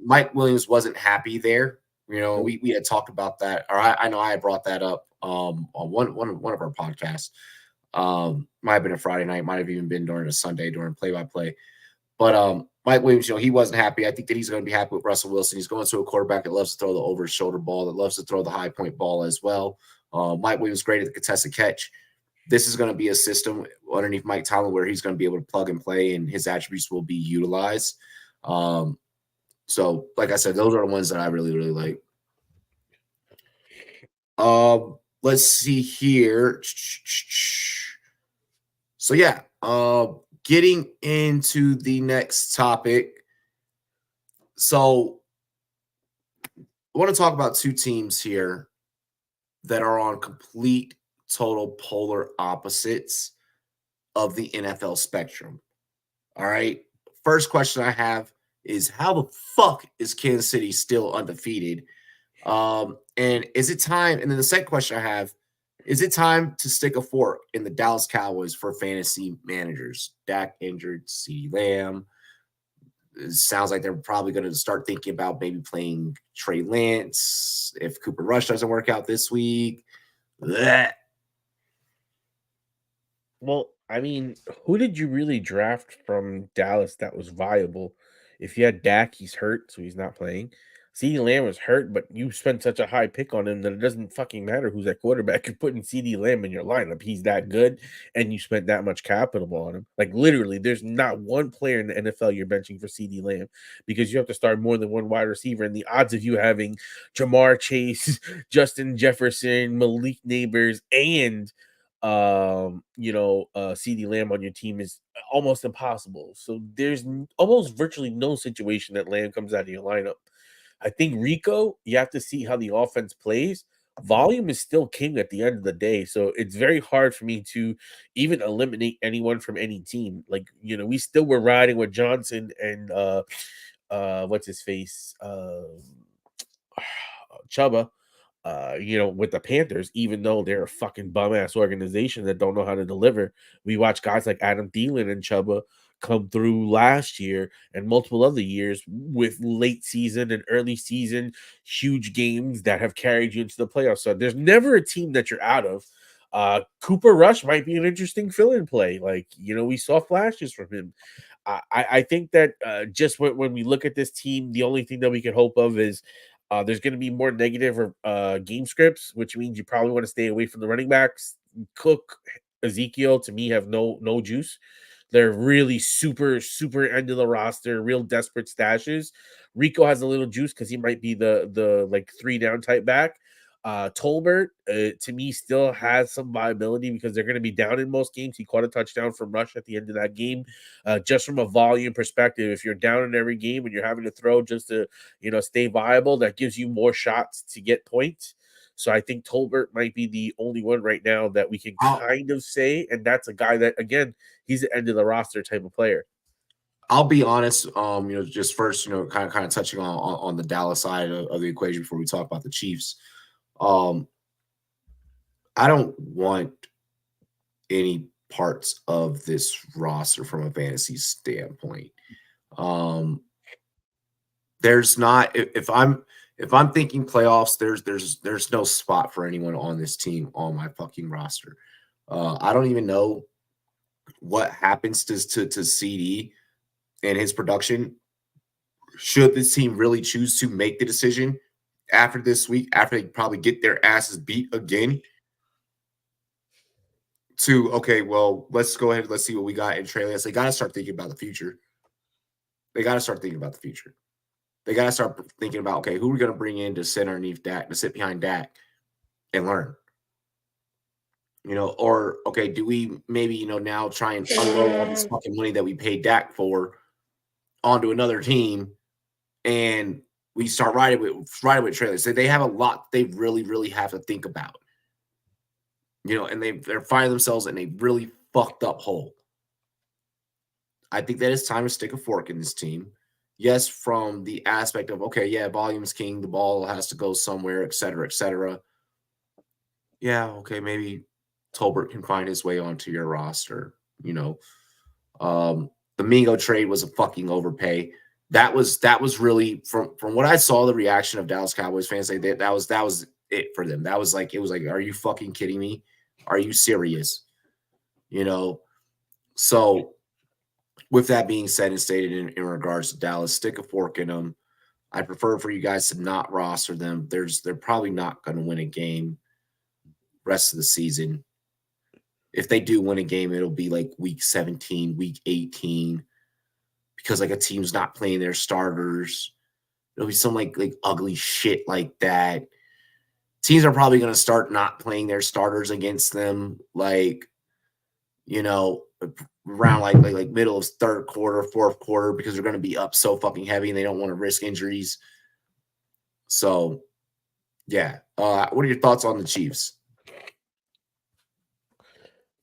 Mike Williams wasn't happy there. We had talked about that, or I know I had brought that up on one of our podcasts. Might have been a Friday night, might have even been during a Sunday during play-by-play. But Mike Williams, he wasn't happy. I think that he's going to be happy with Russell Wilson. He's going to a quarterback that loves to throw the over-shoulder ball, that loves to throw the high point ball as well. Mike Williams great at the contested catch. This is going to be a system underneath Mike Tomlin where he's going to be able to plug and play, and his attributes will be utilized. So, like I said, those are the ones that I really, really like. Let's see here. So, yeah, getting into the next topic. So, I want to talk about 2 teams here that are on complete, total polar opposites of the NFL spectrum. All right. First question I have is, how the fuck is Kansas City still undefeated? And is it time? And then the second question I have, is it time to stick a fork in the Dallas Cowboys for fantasy managers? Dak injured, CeeDee Lamb. It sounds like they're probably going to start thinking about maybe playing Trey Lance if Cooper Rush doesn't work out this week. Blech. Well, I mean, who did you really draft from Dallas that was viable? If you had Dak, he's hurt, so he's not playing. CeeDee Lamb was hurt, but you spent such a high pick on him that it doesn't fucking matter who's at quarterback. You're putting CeeDee Lamb in your lineup. He's that good, and you spent that much capital on him. Like, literally, there's not one player in the NFL you're benching for CeeDee Lamb because you have to start more than one wide receiver, and the odds of you having Jamar Chase, Justin Jefferson, Malik Neighbors, and CeeDee Lamb on your team is almost impossible. So there's almost virtually no situation that Lamb comes out of your lineup. I think Rico, you have to see how the offense plays. Volume is still king at the end of the day. So it's very hard for me to even eliminate anyone from any team. Like, we still were riding with Johnson and what's his face? Chuba. With the Panthers, even though they're a fucking bum-ass organization that don't know how to deliver. We watch guys like Adam Thielen and Chuba come through last year and multiple other years with late season and early season huge games that have carried you into the playoffs. So there's never a team that you're out of. Cooper Rush might be an interesting fill-in play. Like, we saw flashes from him. I think that just when we look at this team, the only thing that we can hope of is there's going to be more negative game scripts, which means you probably want to stay away from the running backs. Cook, Ezekiel, to me, have no juice. They're really super end of the roster, real desperate stashes. Rico has a little juice because he might be the like 3-down type back. Tolbert, to me, still has some viability because they're going to be down in most games. He caught a touchdown from Rush at the end of that game. Just from a volume perspective, if you're down in every game and you're having to throw just to stay viable, that gives you more shots to get points. So I think Tolbert might be the only one right now that we can kind of say, and that's a guy that, again, he's the end of the roster type of player. I'll be honest, just first, kind of touching on the Dallas side of the equation before we talk about the Chiefs. I don't want any parts of this roster from a fantasy standpoint. There's not, if I'm thinking playoffs, there's no spot for anyone on this team on my fucking roster. I don't even know what happens to CD and his production. Should this team really choose to make the decision after this week, after they probably get their asses beat again, to, okay, well, let's go ahead. Let's see what we got in Trey Lance. They got to start thinking about the future. They got to start thinking about the future. They got to start thinking about, okay, who are we going to bring in to sit underneath Dak, to sit behind Dak and learn? Or, okay, do we maybe, now try and unload all this fucking money that we paid Dak for onto another team, and we start riding with trailers. They have a lot they really, really have to think about. And they're finding themselves in a really fucked up hole. I think that it's time to stick a fork in this team. Yes, from the aspect of, okay, yeah, volume's king, the ball has to go somewhere, et cetera, et cetera. Yeah, okay, maybe Tolbert can find his way onto your roster. The Mingo trade was a fucking overpay. That was really, from what I saw, the reaction of Dallas Cowboys fans, that was it for them. It was like, are you fucking kidding me? Are you serious? So with that being said and stated in regards to Dallas, stick a fork in them. I prefer for you guys to not roster them. They're probably not going to win a game rest of the season. If they do win a game, it'll be like week 17, week 18, because like a team's not playing their starters. It'll be some like ugly shit like that. Teams are probably going to start not playing their starters against them, around like middle of third quarter, fourth quarter, because they're going to be up so fucking heavy and they don't want to risk injuries. So, yeah. What are your thoughts on the Chiefs?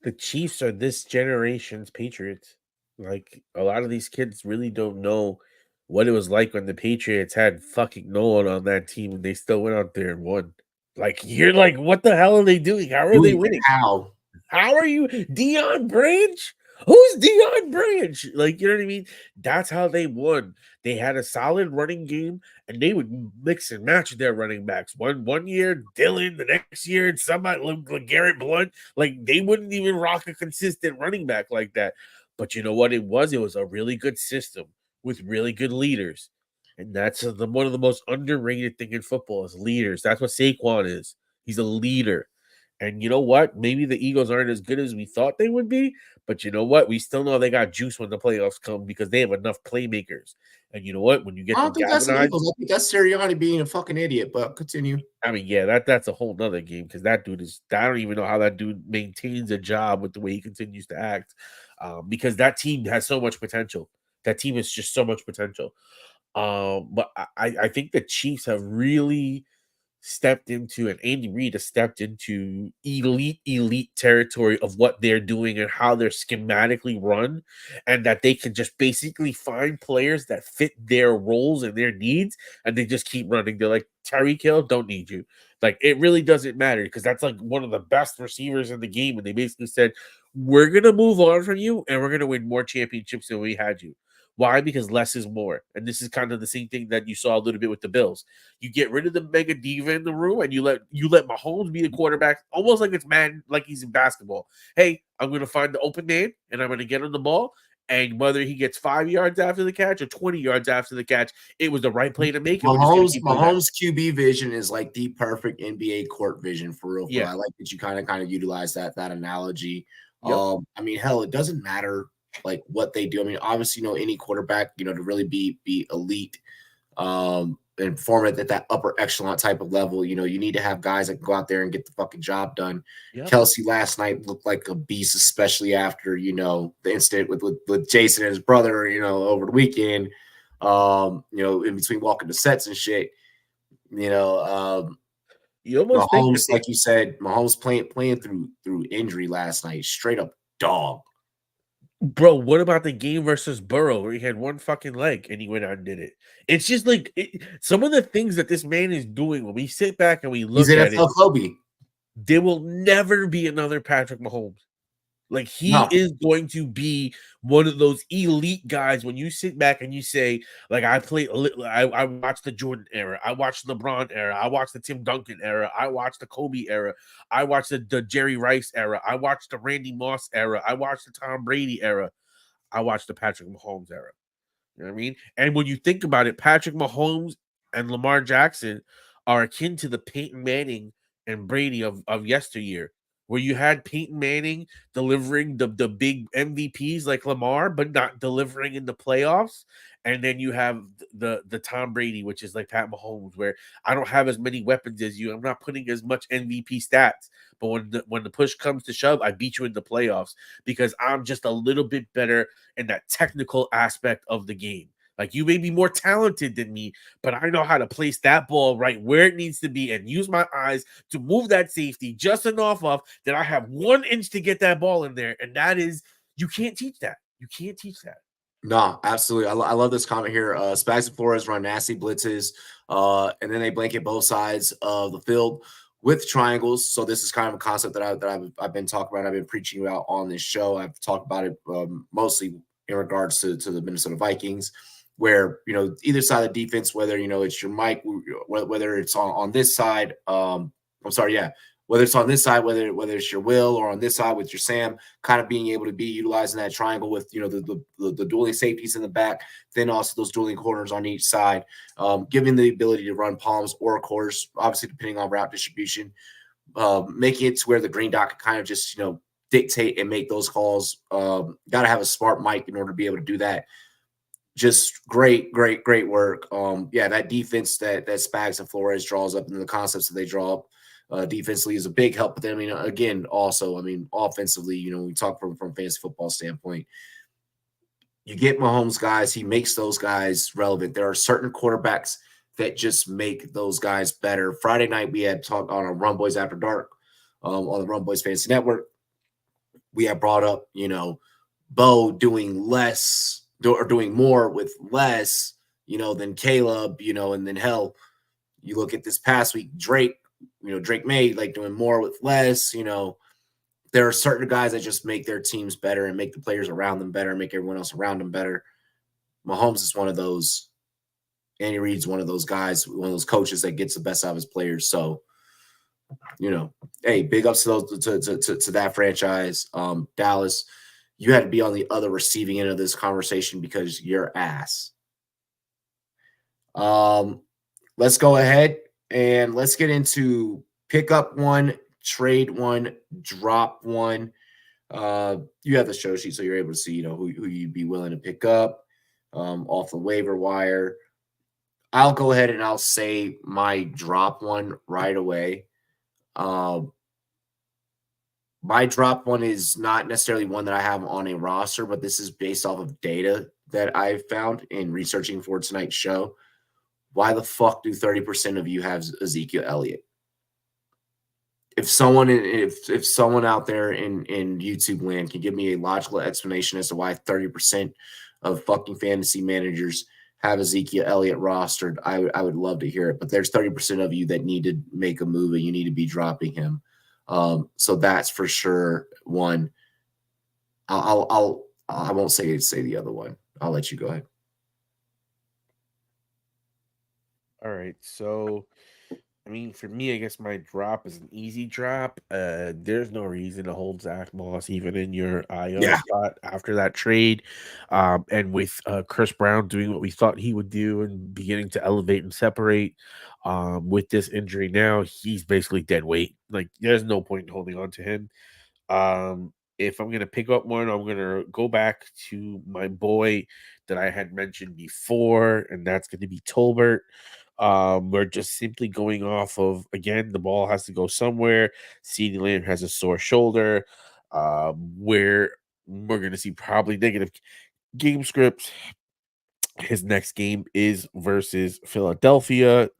The Chiefs are this generation's Patriots. Like, a lot of these kids really don't know what it was like when the Patriots had fucking no one on that team and they still went out there and won. Like, you're like, what the hell are they doing? How are they winning? How are you? Deion Branch? Who's Deion Branch? Like, you know what I mean? That's how they won. They had a solid running game, and they would mix and match their running backs. One year, Dylan, the next year, somebody like Garrett Blunt. Like, they wouldn't even rock a consistent running back like that. But you know what it was? It was a really good system with really good leaders. And that's one of the most underrated thing in football is leaders. That's what Saquon is. He's a leader. And you know what? Maybe the Eagles aren't as good as we thought they would be, but you know what? We still know they got juice when the playoffs come because they have enough playmakers. And you know what? When you get I don't think that's the Eagles. I think that's Sirianni being a fucking idiot, but continue. I mean, yeah, that's a whole nother game because that dude I don't even know how that dude maintains a job with the way he continues to act because that team has so much potential. That team is just so much potential. But I think the Chiefs have really stepped into, and Andy Reid has stepped into elite territory of what they're doing and how they're schematically run, and that they can just basically find players that fit their roles and their needs, and they just keep running. They're like, Tyreek Hill, don't need you. Like, it really doesn't matter because that's like one of the best receivers in the game, and they basically said, we're going to move on from you, and we're going to win more championships than we had you. Why? Because less is more. And this is kind of the same thing that you saw a little bit with the Bills. You get rid of the mega diva in the room and you let Mahomes be the quarterback, almost like it's like he's in basketball. Hey, I'm going to find the open man and I'm going to get on the ball And whether he gets 5 yards after the catch or 20 yards after the catch, it was the right play to make. Mahomes QB vision is like the perfect NBA court vision for real. Yeah. I like that you kind of utilize that analogy. Yep. I mean, hell, it doesn't matter like what they do. I mean, obviously, any quarterback, to really be elite, and perform at that upper echelon type of level, you need to have guys that can go out there and get the fucking job done. Yep. Kelsey last night looked like a beast, especially after, the incident with Jason and his brother, over the weekend, in between walking the sets and shit, you almost Mahomes, like you said, Mahomes playing through injury last night, straight up dog. Bro, what about the game versus Burrow where he had one fucking leg and he went out and did it? It's just like some of the things that this man is doing when we sit back and we look at it. Kobe. There will never be another Patrick Mahomes. Like he is going to be one of those elite guys. When you sit back and you say, like, I watched the Jordan era, I watched the LeBron era, I watched the Tim Duncan era, I watched the Kobe era, I watched the Jerry Rice era, I watched the Randy Moss era, I watched the Tom Brady era, I watched the Patrick Mahomes era. You know what I mean? And when you think about it, Patrick Mahomes and Lamar Jackson are akin to the Peyton Manning and Brady of yesteryear, where you had Peyton Manning delivering the big MVPs like Lamar, but not delivering in the playoffs. And then you have the Tom Brady, which is like Pat Mahomes, where I don't have as many weapons as you. I'm not putting as much MVP stats. But when the push comes to shove, I beat you in the playoffs because I'm just a little bit better in that technical aspect of the game. Like, you may be more talented than me, but I know how to place that ball right where it needs to be and use my eyes to move that safety just enough of that I have 1 inch to get that ball in there. And that is, you can't teach that. You can't teach that. No, absolutely. I love this comment here. Spags and Flores run nasty blitzes, and then they blanket both sides of the field with triangles. So this is kind of a concept that I've been talking about. I've been preaching about on this show. I've talked about it mostly in regards to the Minnesota Vikings, where either side of the defense, whether it's your Mike, whether it's on this side, whether it's on this side, whether it's your Will, or on this side with your Sam, kind of being able to be utilizing that triangle with the dueling safeties in the back, then also those dueling corners on each side, giving the ability to run palms or quarters, obviously depending on route distribution, making it to where the green dot can kind of just dictate and make those calls. Got to have a smart Mike in order to be able to do that. Just great work. That defense that Spags and Flores draws up, and the concepts that they draw up defensively is a big help. But then, again, also, offensively, we talk from fantasy football standpoint, you get Mahomes guys, he makes those guys relevant. There are certain quarterbacks that just make those guys better. Friday night, we had talk on our Rumboys After Dark on the Rumboys Fantasy Network. We had brought up, Bo doing less or doing more with less, than Caleb, and then hell, you look at this past week, Drake May, like doing more with less, there are certain guys that just make their teams better and make the players around them better, make everyone else around them better. Mahomes is one of those. Andy Reid's one of those guys, one of those coaches that gets the best out of his players. So, hey, big ups to those to that franchise. Dallas, you had to be on the other receiving end of this conversation because you're ass. Let's go ahead and let's get into pick up one, trade one, drop one. You have the show sheet, so you're able to see, who you'd be willing to pick up off the waiver wire. I'll go ahead and I'll say my drop one right away. My drop one is not necessarily one that I have on a roster, but this is based off of data that I've found in researching for tonight's show. Why the fuck do 30% of you have Ezekiel Elliott? If someone out there in YouTube land can give me a logical explanation as to why 30% of fucking fantasy managers have Ezekiel Elliott rostered, I would love to hear it. But there's 30% of you that need to make a move, and you need to be dropping him. So that's for sure one. I won't say the other one. I'll let you go ahead. All right. So I mean, for me, I guess my drop is an easy drop. There's no reason to hold Zach Moss even in your IO Yeah. spot after that trade. And with Chris Brown doing what we thought he would do and beginning to elevate and separate, with this injury now, he's basically dead weight. Like, there's no point in holding on to him. If I'm gonna pick up one, I'm gonna go back to my boy that I had mentioned before, and that's gonna be Tolbert. We're just simply going off of, again, the ball has to go somewhere. CeeDee Lamb has a sore shoulder. Where we're gonna see probably negative game scripts. His next game is versus Philadelphia,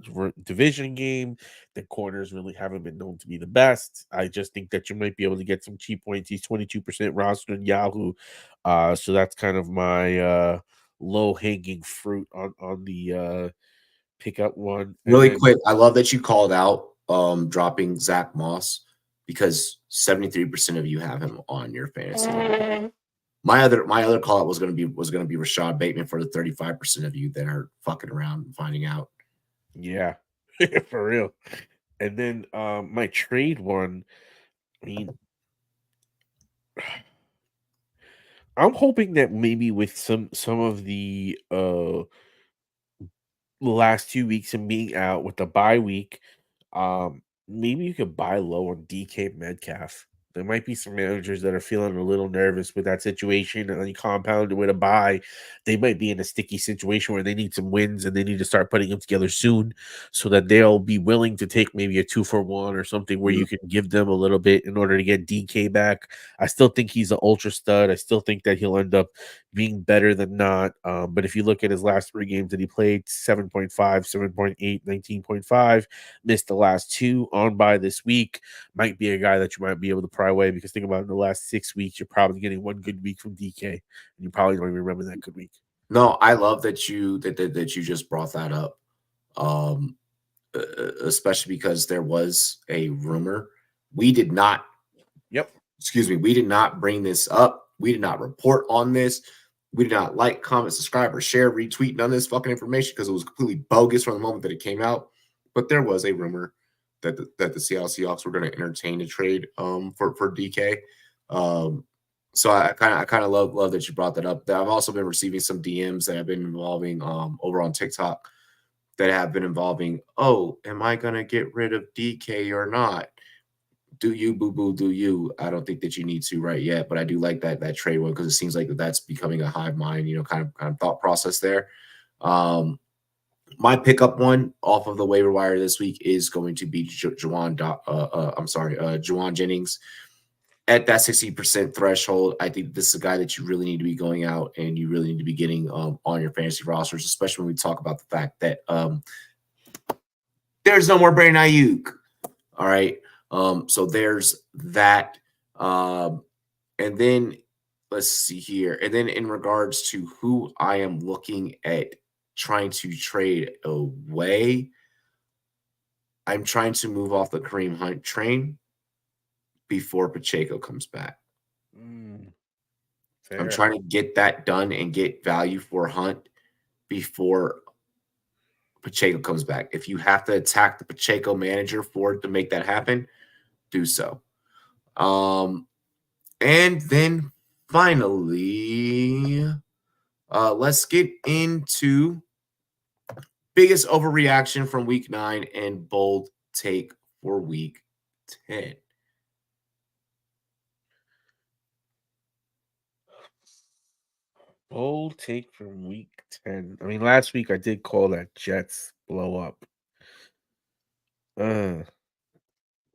division game. The corners really haven't been known to be the best. I just think that you might be able to get some cheap points. He's 22% rostered in Yahoo. So that's kind of my low hanging fruit on the pickup one. And Really then, quick, I love that you called out dropping Zach Moss because 73% of you have him on your fantasy. My other call out was gonna be Rashad Bateman for the 35% of you that are fucking around and finding out. yeah, for real. And then my trade one, I mean, I'm hoping that maybe with some of the last 2 weeks and being out with the bye week, maybe you could buy low on DK Metcalf. There might be some managers that are feeling a little nervous with that situation, and then you compound it with a buy. They might be in a sticky situation where they need some wins and they need to start putting them together soon so that they'll be willing to take maybe a 2-for-1 or something where Mhm. you can give them a little bit in order to get DK back. I still think he's an ultra stud. I still think that he'll end up being better than not. But if you look at his last 3 games that he played, 7.5, 7.8, 19.5, missed the last 2 on by this week, might be a guy that you might be able to pry away because think about it, in the last 6 weeks, you're probably getting one good week from DK, and you probably don't even remember that good week. No, I love that you just brought that up. Um, Especially because there was a rumor. We did not, Yep. we did not bring this up. We did not report on this. We did not like, comment, subscribe, or share, retweet none of this fucking information because it was completely bogus from the moment that it came out. But there was a rumor that the Seattle Seahawks were going to entertain a trade for DK. So I kind of love that you brought that up. I've also been receiving some DMs that have been involving over on TikTok that have been involving, oh, am I going to get rid of DK or not? Do you, boo boo, do you? I don't think that you need to right yet, but I do like that trade one because it seems like that's becoming a hive mind, kind of thought process there. My pickup one off of the waiver wire this week is going to be Juwan Jennings at that 60% threshold. I think this is a guy that you really need to be going out and you really need to be getting on your fantasy rosters, especially when we talk about the fact that there's no more Brandon Ayuk. All right. So there's that. And then let's see here. And then in regards to who I am looking at trying to trade away, I'm trying to move off the Kareem Hunt train before Pacheco comes back. I'm Fair. trying to get that done and get value for Hunt before Pacheco comes back. If you have to attack the Pacheco manager for it to make that happen, do so. And then finally, let's get into biggest overreaction from week 9 and bold take for week 10. Bold take from week 10. I mean, last week I did call that Jets blow up. I'm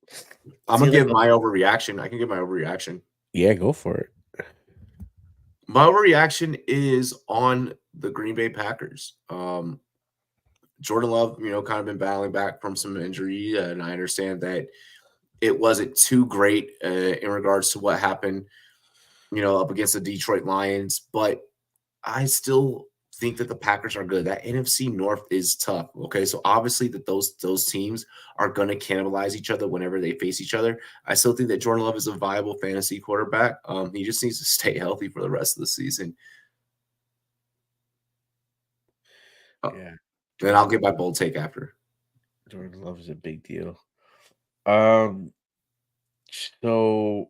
See, gonna like, give my overreaction. I can give my overreaction. yeah, go for it. My overreaction is on the Green Bay Packers. Jordan Love, kind of been battling back from some injury, and I understand that it wasn't too great in regards to what happened, up against the Detroit Lions, but I still think that the Packers are good. That NFC North is tough. Okay, so obviously that those teams are going to cannibalize each other whenever they face each other. I still think that Jordan Love is a viable fantasy quarterback. He just needs to stay healthy for the rest of the season. Yeah. Then I'll get my bold take after. Jordan Love is a big deal. So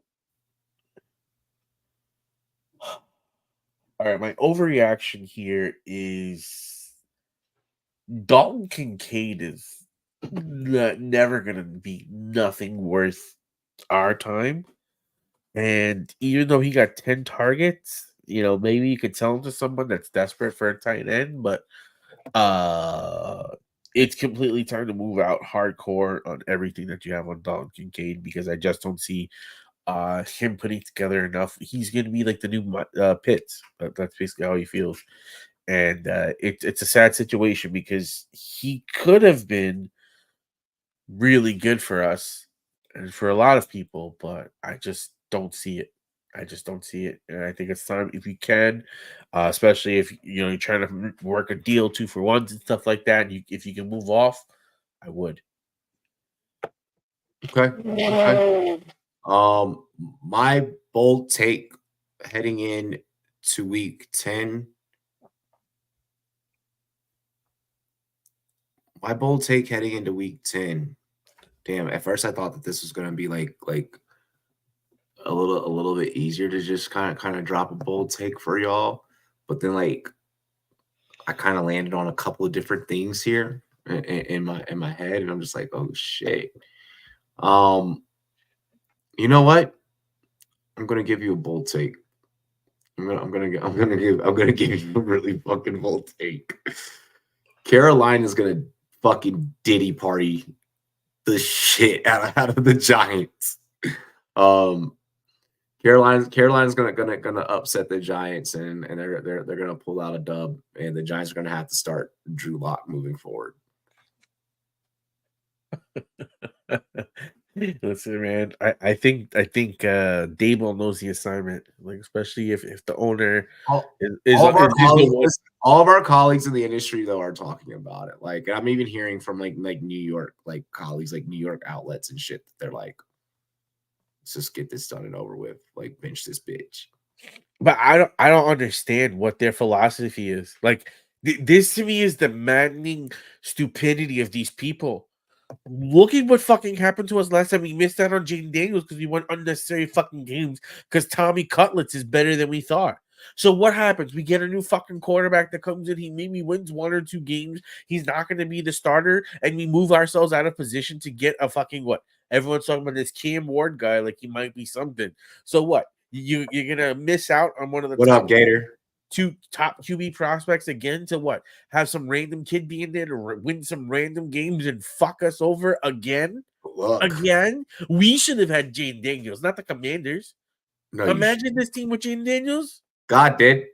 all right, my overreaction here is Dalton Kincaid is never gonna be nothing worth our time. And even though he got 10 targets, maybe you could tell him to someone that's desperate for a tight end, but it's completely time to move out hardcore on everything that you have on Dalton Kincaid because I just don't see him putting together enough. He's going to be like the new Pitts. That's basically how he feels. And it's a sad situation because he could have been really good for us and for a lot of people, but I just don't see it. I just don't see it, and I think it's time if you can, especially if you're trying to work a deal 2-for-1s and stuff like that. And if you can move off, I would. Okay. My bold take heading in to week 10. My bold take heading into week 10. Damn, at first I thought that this was gonna be like a little bit easier to just kind of drop a bold take for y'all. But then like I kind of landed on a couple of different things here in my head, and I'm just like, oh shit. You know what? I'm gonna give you a bold take. I'm gonna give you a really fucking bold take. Carolina's gonna fucking Diddy party the shit out of the Giants. Carolina's gonna upset the Giants and they're gonna pull out a dub, and the Giants are gonna have to start Drew Lock moving forward. Listen, man, I think Daboll knows the assignment, like especially if the owner is all the of our colleagues in the industry though are talking about it. Like I'm even hearing from like New York colleagues, like New York outlets and shit. That they're like, let's just get this done and over with. Like bench this bitch. But I don't understand what their philosophy is. Like this to me is the maddening stupidity of these people. Look at what fucking happened to us last time. We missed out on Jaden Daniels because we went unnecessary fucking games because Tommy Cutlets is better than we thought. So what happens? We get a new fucking quarterback that comes in. He maybe wins 1 or 2 games. He's not going to be the starter, and we move ourselves out of position to get a fucking what? Everyone's talking about this Cam Ward guy like he might be something. So what? You're gonna miss out on one of the What up, Gator? 2 top QB prospects again to what? Have some random kid be in there to win some random games and fuck us over again? Look. Again? We should have had Jaden Daniels, not the Commanders. No, imagine this team with Jaden Daniels. God did.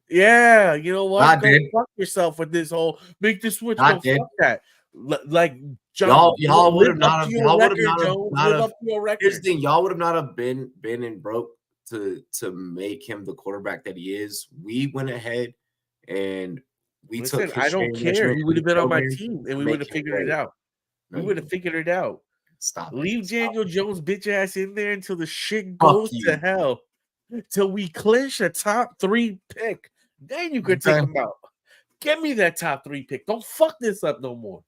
Yeah, you know what? God Go did. fuck yourself with this whole make the switch. God No, did. fuck that. Like John, y'all would have not live up to your record. Here's the thing, y'all would have not have been and broke to make him the quarterback that he is. We went ahead and we took his I don't care. He would have been on my team and we would have figured it out. No, we would have figured it out. Stop. Leave Daniel Jones bitch ass in there until the shit goes to hell. Till we clinch a top 3 pick. Then you could take him out. Give me that top 3 pick. Don't fuck this up no more.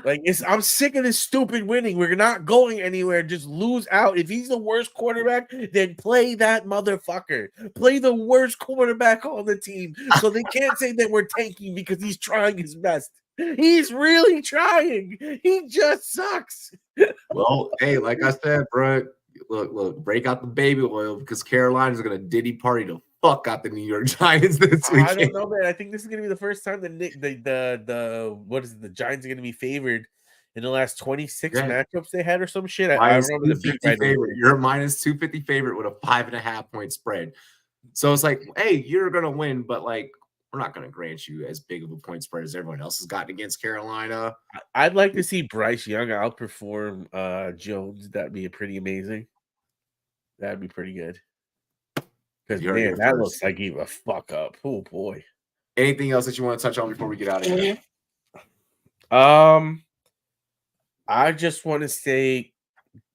I'm sick of this stupid winning. We're not going anywhere. Just lose out. If he's the worst quarterback, then play that motherfucker. Play the worst quarterback on the team. So they can't say that we're tanking because he's trying his best. He's really trying. He just sucks. Well, hey, like I said, bro, look, break out the baby oil because Carolina's gonna Diddy party the fuck out the New York Giants this weekend. I don't know, man. I think this is gonna be the first time that the Giants are gonna be favored in the last 26 matchups they had or some shit. I remember the beat right favorite. You're a minus 250 favorite with a 5.5 point spread. So it's like, hey, you're gonna win, but like we're not going to grant you as big of a point spread as everyone else has gotten against Carolina. I'd like to see Bryce Young outperform Jones. That'd be pretty amazing. That'd be pretty good. Because, man, that looks like he a fuck up. Oh, boy. Anything else that you want to touch on before we get out of here? I just want to say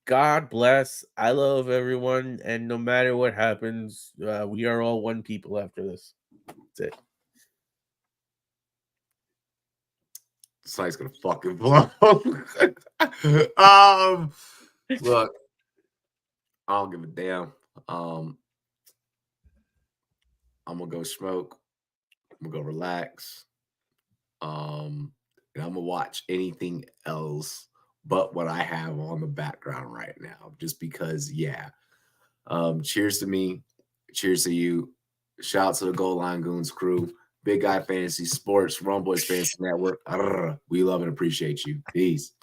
God bless. I love everyone. And no matter what happens, we are all one people after this. That's it. Tonight's gonna fucking blow. Look, I don't give a damn. I'm gonna go smoke. I'm gonna go relax. And I'm gonna watch anything else but what I have on the background right now, just because, yeah. Cheers to me. Cheers to you. Shout out to the Goal Line Goons crew. Big Guy Fantasy Sports, Rumboyz Fantasy Network. We love and appreciate you. Peace.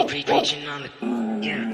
Preaching on the, yeah.